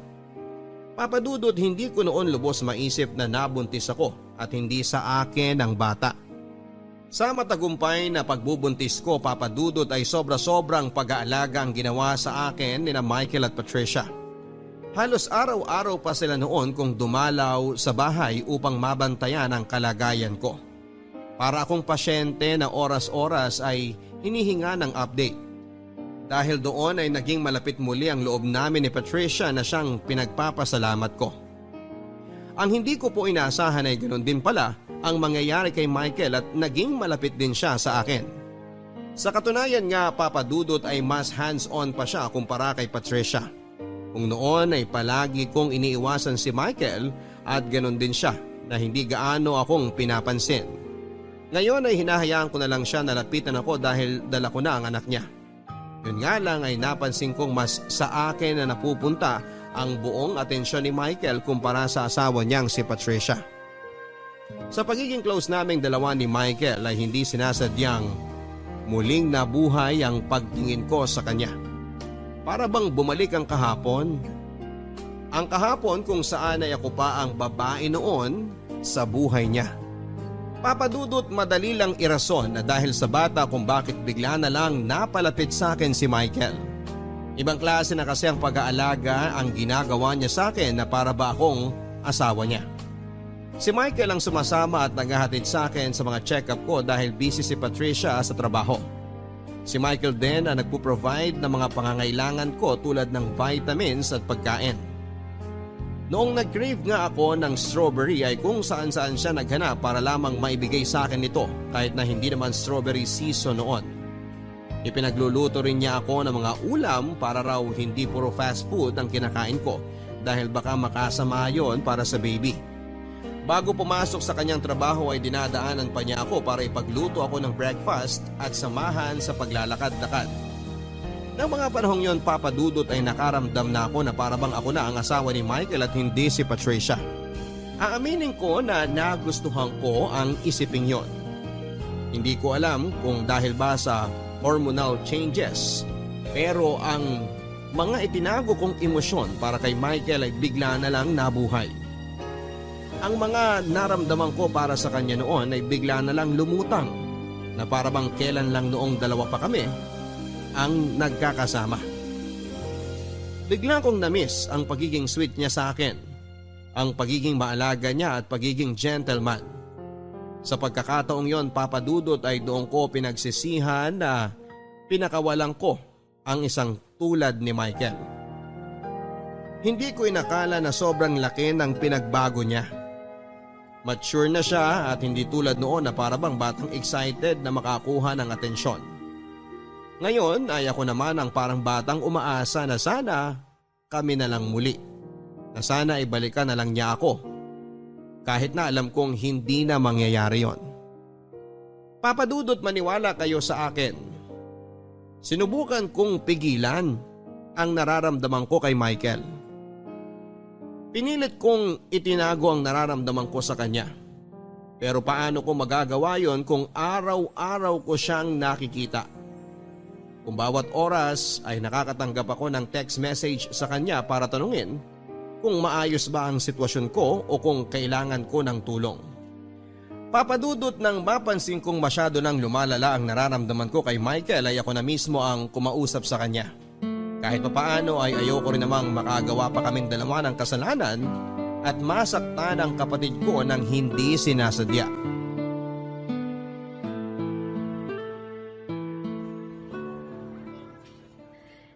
Papadudot, hindi ko noon lubos maisip na nabuntis ako at hindi sa akin ang bata. Sa matagumpay na pagbubuntis ko, Papadudot, ay sobra-sobrang pag-aalaga ang ginawa sa akin nina Michael at Patricia. Halos araw-araw pa sila noon kung dumalaw sa bahay upang mabantayan ang kalagayan ko. Para akong pasyente na oras-oras ay hinihinga ng update. Dahil doon ay naging malapit muli ang loob namin ni Patricia na siyang pinagpapasalamat ko. Ang hindi ko po inaasahan ay ganoon din pala ang mangyayari kay Michael at naging malapit din siya sa akin. Sa katunayan nga, Papadudot, ay mas hands-on pa siya kumpara kay Patricia. Kung noon ay palagi kong iniiwasan si Michael at ganoon din siya na hindi gaano akong pinapansin. Ngayon ay hinahayaan ko na lang siya na lapitan ako dahil dala ko na ang anak niya. Yun nga lang ay napansin kong mas sa akin na napupunta ang buong atensyon ni Michael kumpara sa asawa niyang si Patricia. Sa pagiging close naming dalawa ni Michael ay hindi sinasadyang muling nabuhay ang pagtingin ko sa kanya. Para bang bumalik ang kahapon? Ang kahapon kung saan ay ako pa ang babae noon sa buhay niya. Papadudot, madali lang irason na dahil sa bata kung bakit bigla na lang napalapit sa akin si Michael. Ibang klase na kasi ang pag-aalaga ang ginagawa niya sa akin na para ba akong asawa niya. Si Michael ang sumasama at naghahatid sa akin sa mga check-up ko dahil busy si Patricia sa trabaho. Si Michael din ang nagpo-provide ng mga pangangailangan ko tulad ng vitamins at pagkain. Noong nag-crave nga ako ng strawberry ay kung saan-saan siya naghanap para lamang maibigay sa akin ito kahit na hindi naman strawberry season noon. Ipinagluluto rin niya ako ng mga ulam para raw hindi puro fast food ang kinakain ko dahil baka makasama yon para sa baby. Bago pumasok sa kanyang trabaho ay dinadaanan pa niya ako para ipagluto ako ng breakfast at samahan sa paglalakad-lakad. Nang mga panahong yon, Papadudot, ay nakaramdam na ako na parabang ako na ang asawa ni Michael at hindi si Patricia. Aaminin ko na nagustuhan ko ang isiping yon. Hindi ko alam kung dahil ba sa hormonal changes, pero ang mga itinago kong emosyon para kay Michael ay bigla na lang nabuhay. Ang mga naramdaman ko para sa kanya noon ay bigla na lang lumutang na para bang kailan lang noong dalawa pa kami ang nagkakasama. Bigla kong na-miss ang pagiging sweet niya sa akin, ang pagiging maalaga niya at pagiging gentleman. Sa pagkakataong yon, Papa Dudut, ay doon ko pinagsisihan na pinakawalan ko ang isang tulad ni Michael. Hindi ko inakala na sobrang laki ng pinagbago niya. Mature na siya at hindi tulad noon na parabang batang excited na makakuha ng atensyon. Ngayon ay ako naman ang parang batang umaasa na sana kami na lang muli. Na sana ibalikan na lang niya ako. Kahit na alam kong hindi na mangyayari yon. Papa Dudut, maniwala kayo sa akin. Sinubukan kong pigilan ang nararamdaman ko kay Michael. Pinilit kong itinago ang nararamdaman ko sa kanya. Pero paano ko magagawa yon kung araw-araw ko siyang nakikita? Kung bawat oras ay nakakatanggap ako ng text message sa kanya para tanungin kung maayos ba ang sitwasyon ko o kung kailangan ko ng tulong. Papa Dudut, nang mapansin kong masyado nang lumalala ang nararamdaman ko kay Michael ay ako na mismo ang kumausap sa kanya. Kahit papaano ay ayoko rin namang makagawa pa kaming dalawa ng kasalanan at masaktan ang kapatid ko nang hindi sinasadya.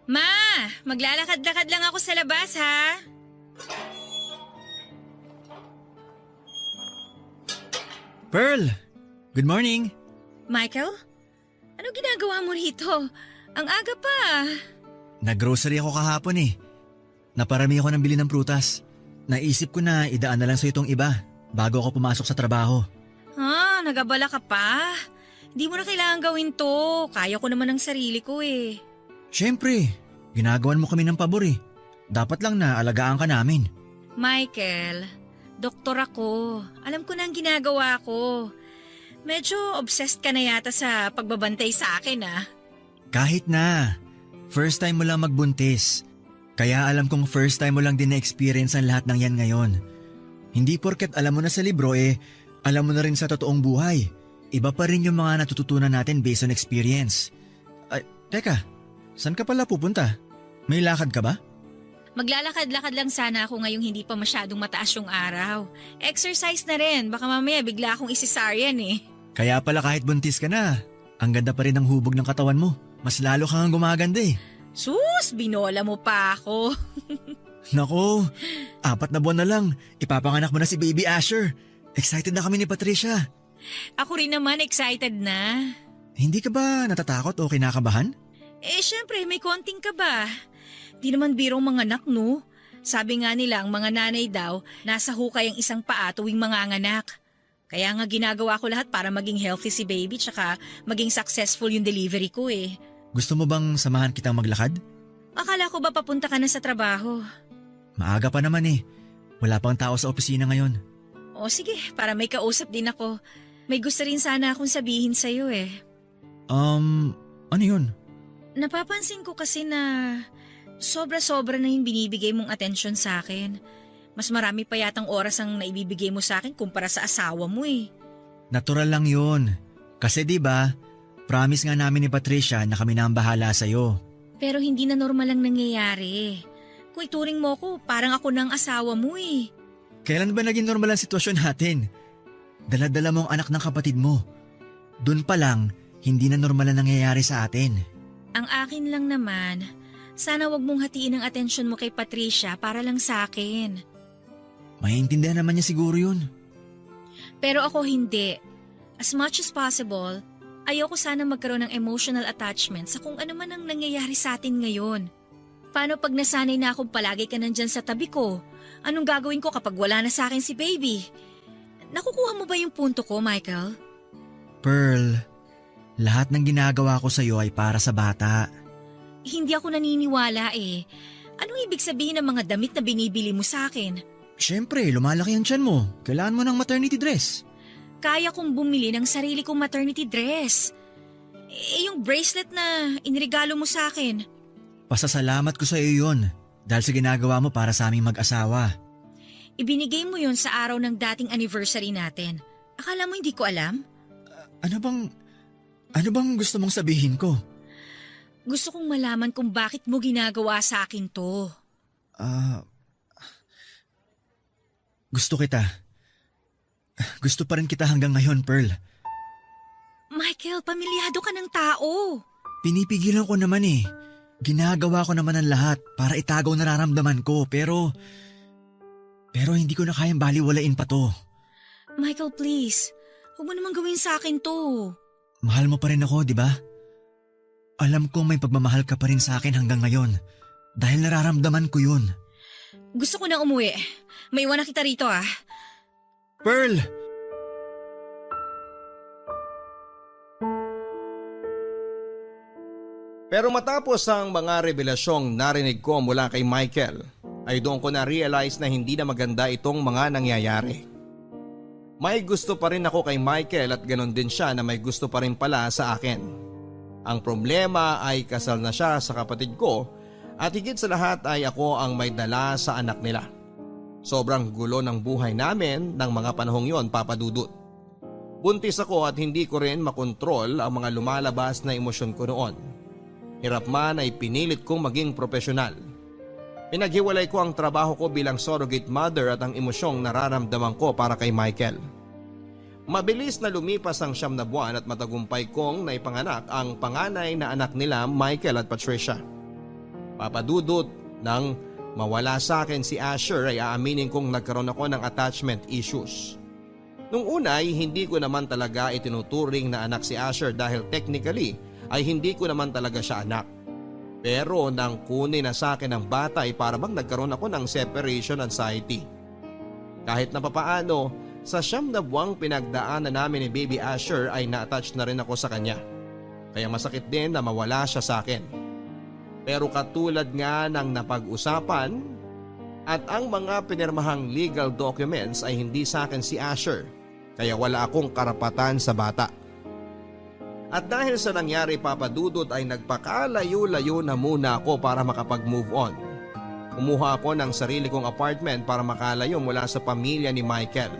Ma, maglalakad-lakad lang ako sa labas ha. Pearl! Good morning! Michael? Ano ginagawa mo rito? Ang aga pa. Nag-grocery ako kahapon eh. Naparami ako ng bili ng prutas. Naisip ko na idaan na lang sa itong iba bago ako pumasok sa trabaho. Nagabala ka pa? Hindi mo na kailangan gawin to. Kaya ko naman ng sarili ko eh. Siyempre, ginagawan mo kami ng pabor eh. Dapat lang na alagaan ka namin. Michael, doktor ako. Alam ko na ang ginagawa ko. Medyo obsessed ka na yata sa pagbabantay sa akin ah. Kahit na. First time mo lang magbuntis. Kaya alam kong first time mo lang din na-experience ang lahat ng yan ngayon. Hindi porket alam mo na sa libro alam mo na rin sa totoong buhay. Iba pa rin yung mga natututunan natin based on experience. Ay, teka, saan ka pala pupunta? May lakad ka ba? Maglalakad-lakad lang sana ako ngayong hindi pa masyadong mataas yung araw. Exercise na rin, baka mamaya bigla akong isisaryan eh. Kaya pala kahit buntis ka na, ang ganda pa rin ng hubog ng katawan mo. Mas lalo kang gumaganda eh. Sus, binola mo pa ako. Nako, 4 na buwan na lang, ipapanganak mo na si Baby Asher. Excited na kami ni Patricia. Ako rin naman excited na. Hindi ka ba natatakot o kinakabahan? Syempre may konting ka ba? Di naman birong mga anak no? Sabi nga nila ang mga nanay daw, nasa hukay ang isang paa tuwing manganganak. Kaya nga ginagawa ko lahat para maging healthy si baby tsaka maging successful yung delivery ko eh. Gusto mo bang samahan kitang maglakad? Akala ko ba papunta ka na sa trabaho? Maaga pa naman eh. Wala pang tao sa opisina ngayon. O sige, para may kausap din ako. May gusto rin sana akong sabihin sa'yo eh. Ano yun? Napapansin ko kasi na sobra-sobra na yung binibigay mong atensyon sa akin. Mas marami pa yatang oras ang naibibigay mo sa akin kumpara sa asawa mo eh. Natural lang yun. Kasi 'di ba, promise nga namin ni Patricia na kami na ang bahala sa'yo. Pero hindi na normal ang nangyayari. Kung ituring mo ko, parang ako na ang asawa mo eh. Kailan ba naging normal ang sitwasyon natin? Dala-dala mo ang anak ng kapatid mo. Doon pa lang, hindi na normal ang nangyayari sa atin. Ang akin lang naman, sana wag mong hatiin ang atensyon mo kay Patricia para lang sa akin. Maiintindihan naman niya siguro yun. Pero ako hindi. As much as possible, ayoko sana magkaroon ng emotional attachment sa kung ano man ang nangyayari sa atin ngayon. Paano pag nasanay na akong palagi ka nandyan sa tabi ko? Anong gagawin ko kapag wala na sa akin si baby? Nakukuha mo ba yung punto ko, Michael? Pearl, lahat ng ginagawa ko sa'yo ay para sa bata. Hindi ako naniniwala eh. Anong ibig sabihin ng mga damit na binibili mo sa akin? Siyempre, lumalaki ang tiyan mo. Kailangan mo ng maternity dress. Kaya kong bumili ng sarili kong maternity dress. Yung bracelet na inirigalo mo sa akin. Pasasalamat ko sa iyo yun dahil sa ginagawa mo para sa aming mag-asawa. Ibinigay mo yun sa araw ng dating anniversary natin. Akala mo hindi ko alam? Ano bang gusto mong sabihin ko? Gusto kong malaman kung bakit mo ginagawa sa akin to. Gusto kita. Gusto pa rin kita hanggang ngayon, Pearl. Michael, pamilyado ka ng tao. Pinipigilan ko naman eh. Ginagawa ko naman ang lahat para itago ang nararamdaman ko pero hindi ko na kayang baliwalain pa to. Michael, please. Huwag mo naman gawin sa akin to. Mahal mo pa rin ako, di ba? Alam kong may pagmamahal ka pa rin sa akin hanggang ngayon dahil nararamdaman ko yun. Gusto ko na umuwi. May iwan na kita rito ah. Pearl! Pero matapos ang mga revelasyong narinig ko mula kay Michael, ay doon ko na-realize na hindi na maganda itong mga nangyayari. May gusto pa rin ako kay Michael at ganon din siya na may gusto pa rin pala sa akin. Ang problema ay kasal na siya sa kapatid ko at higit sa lahat ay ako ang may dala sa anak nila. Sobrang gulo ng buhay namin ng mga panahong yon, Papa Dudut. Buntis ako at hindi ko rin makontrol ang mga lumalabas na emosyon ko noon. Hirap man ay pinilit kong maging profesional. Pinaghiwalay ko ang trabaho ko bilang surrogate mother at ang emosyong nararamdaman ko para kay Michael. Mabilis na lumipas ang 9 na buwan at matagumpay kong naipanganak ang panganay na anak nila Michael at Patricia. Papadudot, nang mawala sa akin si Asher ay aaminin kong nagkaroon ako ng attachment issues. Nung una ay hindi ko naman talaga itinuturing na anak si Asher dahil technically ay hindi ko naman talaga siya anak. Pero nang kunin na sa akin ng bata ay para bang nagkaroon ako ng separation anxiety. Kahit na papaano, sa 9 na buwang pinagdaanan namin ni Baby Asher ay na-attach na rin ako sa kanya. Kaya masakit din na mawala siya sa akin. Pero katulad nga ng napag-usapan at ang mga pinirmahang legal documents ay hindi sa akin si Asher, kaya wala akong karapatan sa bata. At dahil sa nangyari, Papa Dudut, ay nagpakalayo-layo na muna ako para makapag-move on. Kumuha ako ng sarili kong apartment para makalayo mula sa pamilya ni Michael.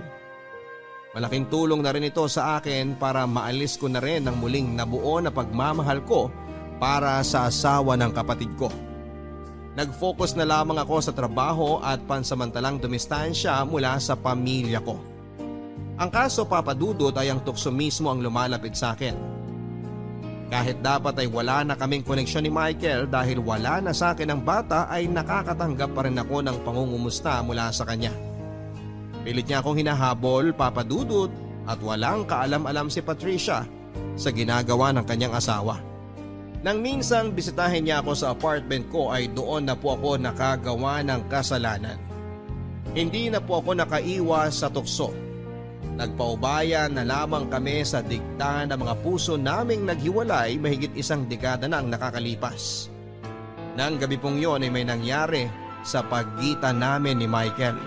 Malaking tulong na rin ito sa akin para maalis ko na rin ang muling nabuo na pagmamahal ko para sa asawa ng kapatid ko. Nag-focus na lamang ako sa trabaho at pansamantalang dumistansya mula sa pamilya ko. Ang kaso, Papa Dudut, ay ang tukso mismo ang lumalapit sa akin. Kahit dapat ay wala na kaming koneksyon ni Michael dahil wala na sa akin ang bata ay nakakatanggap pa rin ako ng pangungumusta mula sa kanya. Pilit niya akong hinahabol, Papa Dudut, at walang kaalam-alam si Patricia sa ginagawa ng kanyang asawa. Nang minsang bisitahin niya ako sa apartment ko ay doon na po ako nakagawa ng kasalanan. Hindi na po ako nakaiwas sa tukso. Nagpaubaya na lamang kami sa dikta ng mga puso naming naghiwalay mahigit 1 dekada na ang nakakalipas. Nang gabi pong yon ay may nangyari sa pagitan namin ni Michael.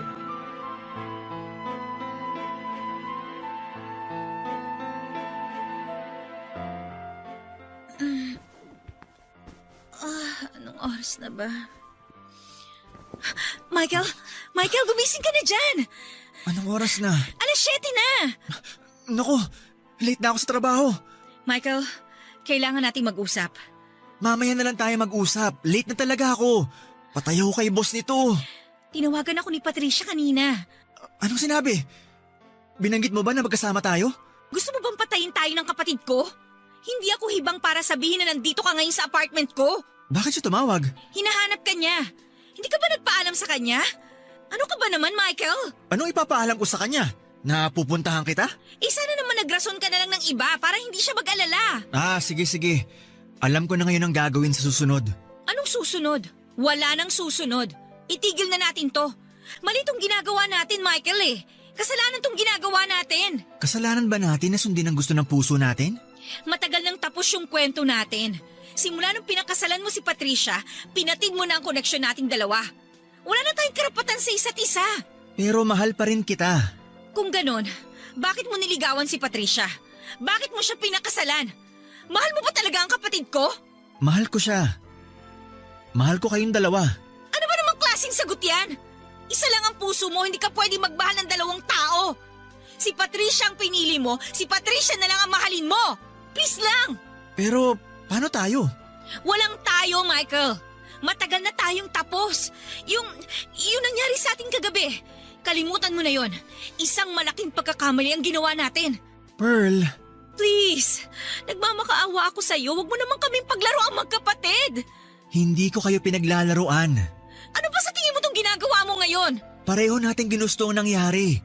Anong oras na ba? Michael! Michael, gumising ka na dyan! Anong oras na? 7:00 na! Naku, late na ako sa trabaho. Michael, kailangan nating mag-usap. Mamaya na lang tayo mag-usap. Late na talaga ako. Patayaw kay boss nito. Tinawagan ako ni Patricia kanina. Anong sinabi? Binanggit mo ba na magkasama tayo? Gusto mo bang patayin tayo ng kapatid ko? Hindi ako hibang para sabihin na nandito ka ngayon sa apartment ko. Bakit siya tumawag? Hinahanap ka niya. Hindi ka ba nagpaalam sa kanya? Ano ka ba naman, Michael? Anong ipapaalam ko sa kanya? Na pupuntahan kita? Sana naman nagrason ka na lang ng iba para hindi siya mag-alala. Sige. Alam ko na ngayon ang gagawin sa susunod. Anong susunod? Wala nang susunod. Itigil na natin to. Mali tong ginagawa natin, Michael eh. Kasalanan tong ginagawa natin. Kasalanan ba natin na sundin ang gusto ng puso natin? Matagal nang tapos yung kwento natin. Simula nung pinakasalan mo si Patricia, pinatid mo na ang koneksyon nating dalawa. Wala na tayong karapatan sa isa't isa. Pero mahal pa rin kita. Kung ganon, bakit mo niligawan si Patricia? Bakit mo siya pinakasalan? Mahal mo ba talaga ang kapatid ko? Mahal ko siya. Mahal ko kayong dalawa. Ano ba namang klaseng sagot yan? Isa lang ang puso mo, hindi ka pwede magmahal ng dalawang tao. Si Patricia ang pinili mo, si Patricia na lang ang mahalin mo. Please lang! Pero paano tayo? Walang tayo, Michael. Matagal na tayong tapos. Yung nangyari sa ating kagabi. Kalimutan mo na yon. Isang malaking pagkakamali ang ginawa natin. Pearl, Please, nagmamakaawa ako sa'yo. Huwag mo naman kaming paglaro ang magkapatid. hindi ko kayo pinaglalaruan. Ano ba sa tingin mo tong ginagawa mo ngayon? Pareho nating ginusto ang nangyari.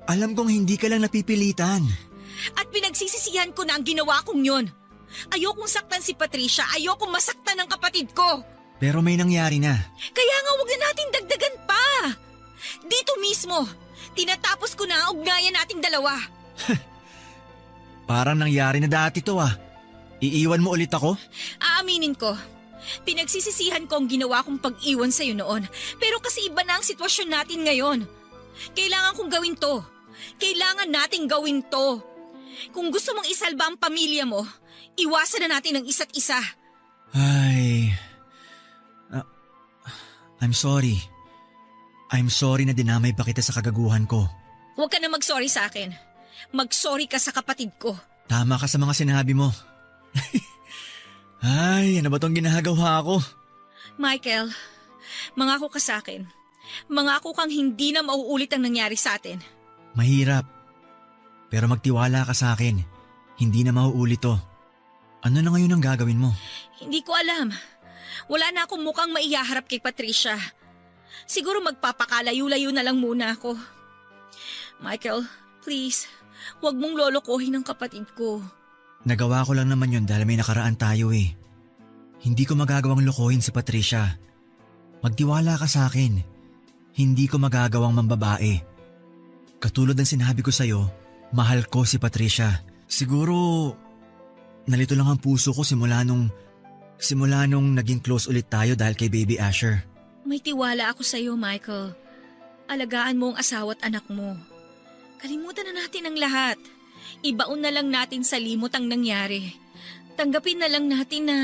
Alam kong hindi ka lang napipilitan. At pinagsisisihan ko na ang ginawa kong yun. Ayokong saktan si Patricia, ayokong masaktan ng kapatid ko. Pero may nangyari na. Kaya nga huwag na natin dagdagan pa. Dito mismo, tinatapos ko na ang ugnayan nating dalawa. Parang nangyari na dati to ah. Iiwan mo ulit ako? Aaminin ko, pinagsisisihan ko ang ginawa kong pag-iwan sa'yo noon. Pero kasi iba na ang sitwasyon natin ngayon. Kailangan kong gawin to. Kailangan nating gawin to. Kung gusto mong isalba ang pamilya mo, iwasan na natin ang isa't isa. Ay... I'm sorry. I'm sorry na dinamay pa kita sa kagaguhan ko. Huwag ka na mag-sorry sa akin. Mag-sorry ka sa kapatid ko. Tama ka sa mga sinabi mo. Ay, ano ba tong ginagawa ko? Michael, mangako ka sa akin. Mangako kang hindi na mauulit ang nangyari sa atin. Mahirap. Pero magtiwala ka sa akin. Hindi na mauulit to. Ano na ngayon ang gagawin mo? Hindi ko alam. Wala na akong mukhang maihaharap kay Patricia. Siguro magpapakalayo-layo na lang muna ako. Michael, please, huwag mong lolokohin ang kapatid ko. Nagawa ko lang naman yun dahil may nakaraan tayo eh. Hindi ko magagawang lokohin si Patricia. Magtiwala ka sa akin. Hindi ko magagawang mambabae. Katulad ng sinabi ko sa'yo, mahal ko si Patricia. Siguro, nalito lang ang puso ko simula nung naging close ulit tayo dahil kay Baby Asher. May tiwala ako sa'yo, Michael. Alagaan mo ang asawa at anak mo. Kalimutan na natin ang lahat. Ibaon na lang natin sa limot ang nangyari. Tanggapin na lang natin na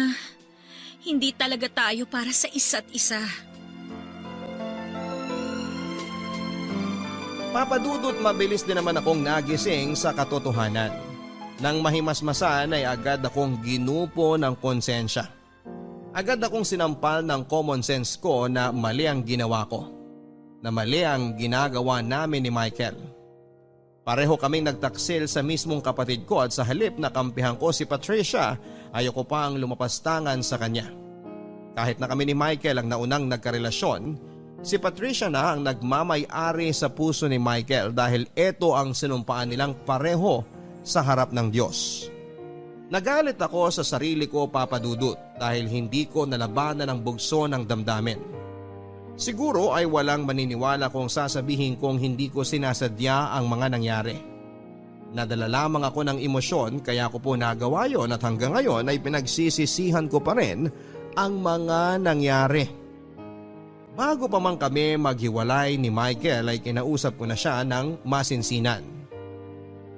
hindi talaga tayo para sa isa't isa. Papadudot mabilis din naman akong nagising sa katotohanan. Nang mahimasmasan ay agad akong ginupo ng konsensya. Agad akong sinampal ng common sense ko na mali ang ginawa ko. Na mali ang ginagawa namin ni Michael. Pareho kaming nagtaksil sa mismong kapatid ko at sa halip na kampihan ko si Patricia, ayoko pa ang lumapastangan sa kanya. Kahit na kami ni Michael ang naunang nagkarelasyon, si Patricia na ang nagmamay-ari sa puso ni Michael dahil ito ang sinumpaan nilang pareho sa harap ng Diyos. Nagalit ako sa sarili ko, Papadudut, dahil hindi ko nalabanan ang bugso ng damdamin. Siguro ay walang maniniwala kung sasabihin kong hindi ko sinasadya ang mga nangyari. Nadala lamang ako ng emosyon kaya ko po nagawa yon at hanggang ngayon ay pinagsisisihan ko pa rin ang mga nangyari. Bago pa man kami maghiwalay ni Michael ay kinausap ko na siya ng masinsinan.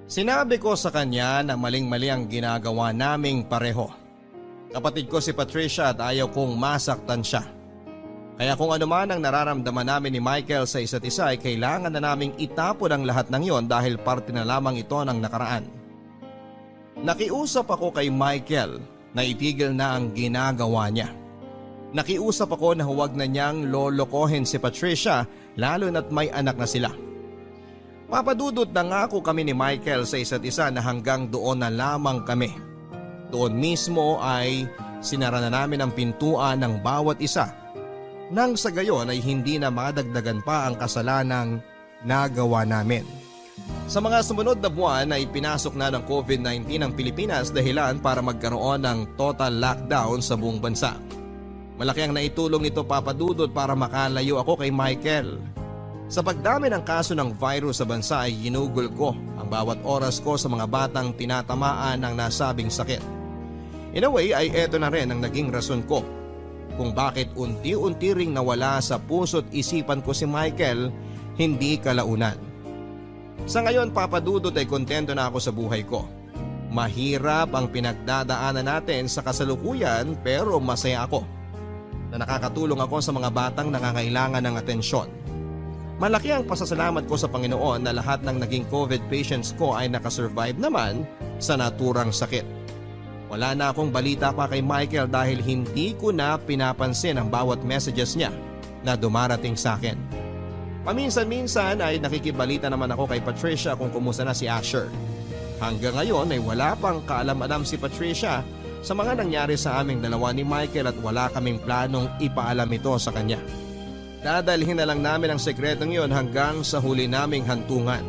Sinabi ko sa kanya na maling-mali ang ginagawa naming pareho. Kapatid ko si Patricia at ayaw kong masaktan siya. Kaya kung ano man ang nararamdaman namin ni Michael sa isa't isa ay kailangan na naming itapon ang lahat ng yon dahil parte na lamang ito ng nakaraan. Nakiusap ako kay Michael na itigil na ang ginagawa niya. Nakiusap ako na huwag na niyang lolokohin si Patricia lalo na't may anak na sila. Papadudot na ngako kami ni Michael sa isa't isa na hanggang doon na lamang kami. Doon mismo ay sinara na namin ang pintuan ng bawat isa. Nang sa gayon ay hindi na madagdagan pa ang kasalanang nagawa namin. Sa mga sumunod na buwan ay pinasok na ng COVID-19 ang Pilipinas dahilan para magkaroon ng total lockdown sa buong bansa. Malaki ang naitulong nito, Papadudot, para makalayo ako kay Michael. Sa pagdami ng kaso ng virus sa bansa ay ginugol ko ang bawat oras ko sa mga batang tinatamaan ng nasabing sakit. In a way ay eto na rin ang naging rason ko kung bakit unti-unti ring nawala sa puso't isipan ko si Michael, hindi kalaunan. Sa ngayon, Papadudot, ay kontento na ako sa buhay ko. Mahirap ang pinagdadaanan natin sa kasalukuyan pero masaya ako. na nakakatulong ako sa mga batang nangangailangan ng atensyon. Malaki ang pasasalamat ko sa Panginoon na lahat ng naging COVID patients ko ay nakasurvive naman sa naturang sakit. Wala na akong balita pa kay Michael dahil hindi ko na pinapansin ang bawat messages niya na dumarating sa akin. Paminsan-minsan ay nakikibalita naman ako kay Patricia kung kumusta na si Asher. Hanggang ngayon ay wala pang kaalam-alam si Patricia sa mga nangyari sa aming dalawa ni Michael at wala kaming planong ipaalam ito sa kanya. Dadalhin na lang namin ang sekretong yon hanggang sa huli naming hantungan.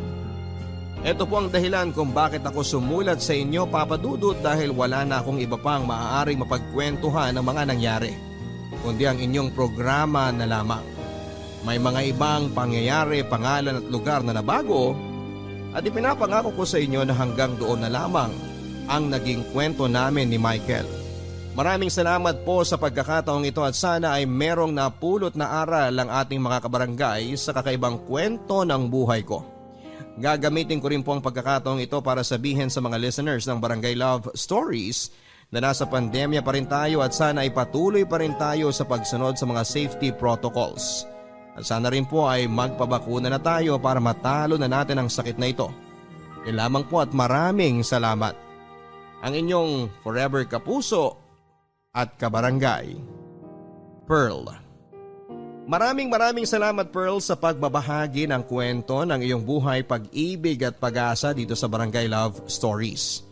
Ito po ang dahilan kung bakit ako sumulat sa inyo, Papa Dudut, dahil wala na akong iba pang maaaring mapagkwentuhan ng mga nangyari, kundi ang inyong programa na lamang. May mga ibang pangyayari, pangalan at lugar na nabago at ipinapangako ko sa inyo na hanggang doon na lamang ang naging kwento namin ni Michael. Maraming salamat po sa pagkakataong ito at sana ay merong napulot na aral ang ating mga kabarangay sa kakaibang kwento ng buhay ko. Gagamitin ko rin po ang pagkakataong ito para sabihin sa mga listeners ng Barangay Love Stories na nasa pandemya pa rin tayo at sana ay patuloy pa rin tayo sa pagsunod sa mga safety protocols. At sana rin po ay magpabakuna na tayo para matalo na natin ang sakit na ito. Yan lamang po at maraming salamat. Ang inyong forever kapuso at kabarangay, Pearl. Maraming salamat, Pearl, sa pagbabahagi ng kwento ng iyong buhay, pag-ibig at pag-asa dito sa Barangay Love Stories.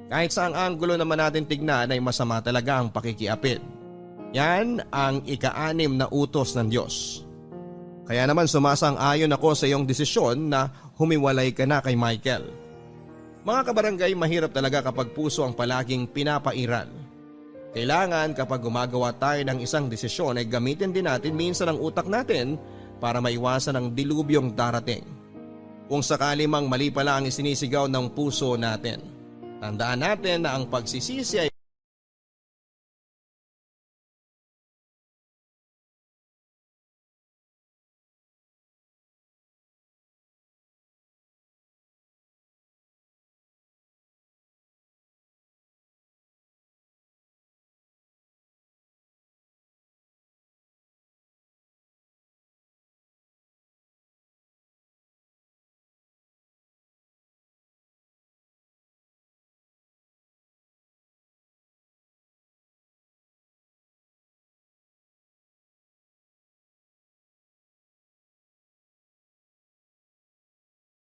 Kahit saang anggulo naman natin tignan ay masama talaga ang pakikiapid. Yan ang ika-6 na utos ng Diyos. Kaya naman sumasang-ayon ako sa iyong desisyon na humiwalay ka na kay Michael. Mga kabarangay, mahirap talaga kapag puso ang palaging pinapairal. Kailangan kapag gumagawa tayo ng isang desisyon ay gamitin din natin minsan ang utak natin para maiwasan ang dilubyong darating. Kung sakali mang mali pala ang isinisigaw ng puso natin, tandaan natin na ang pagsisisi ay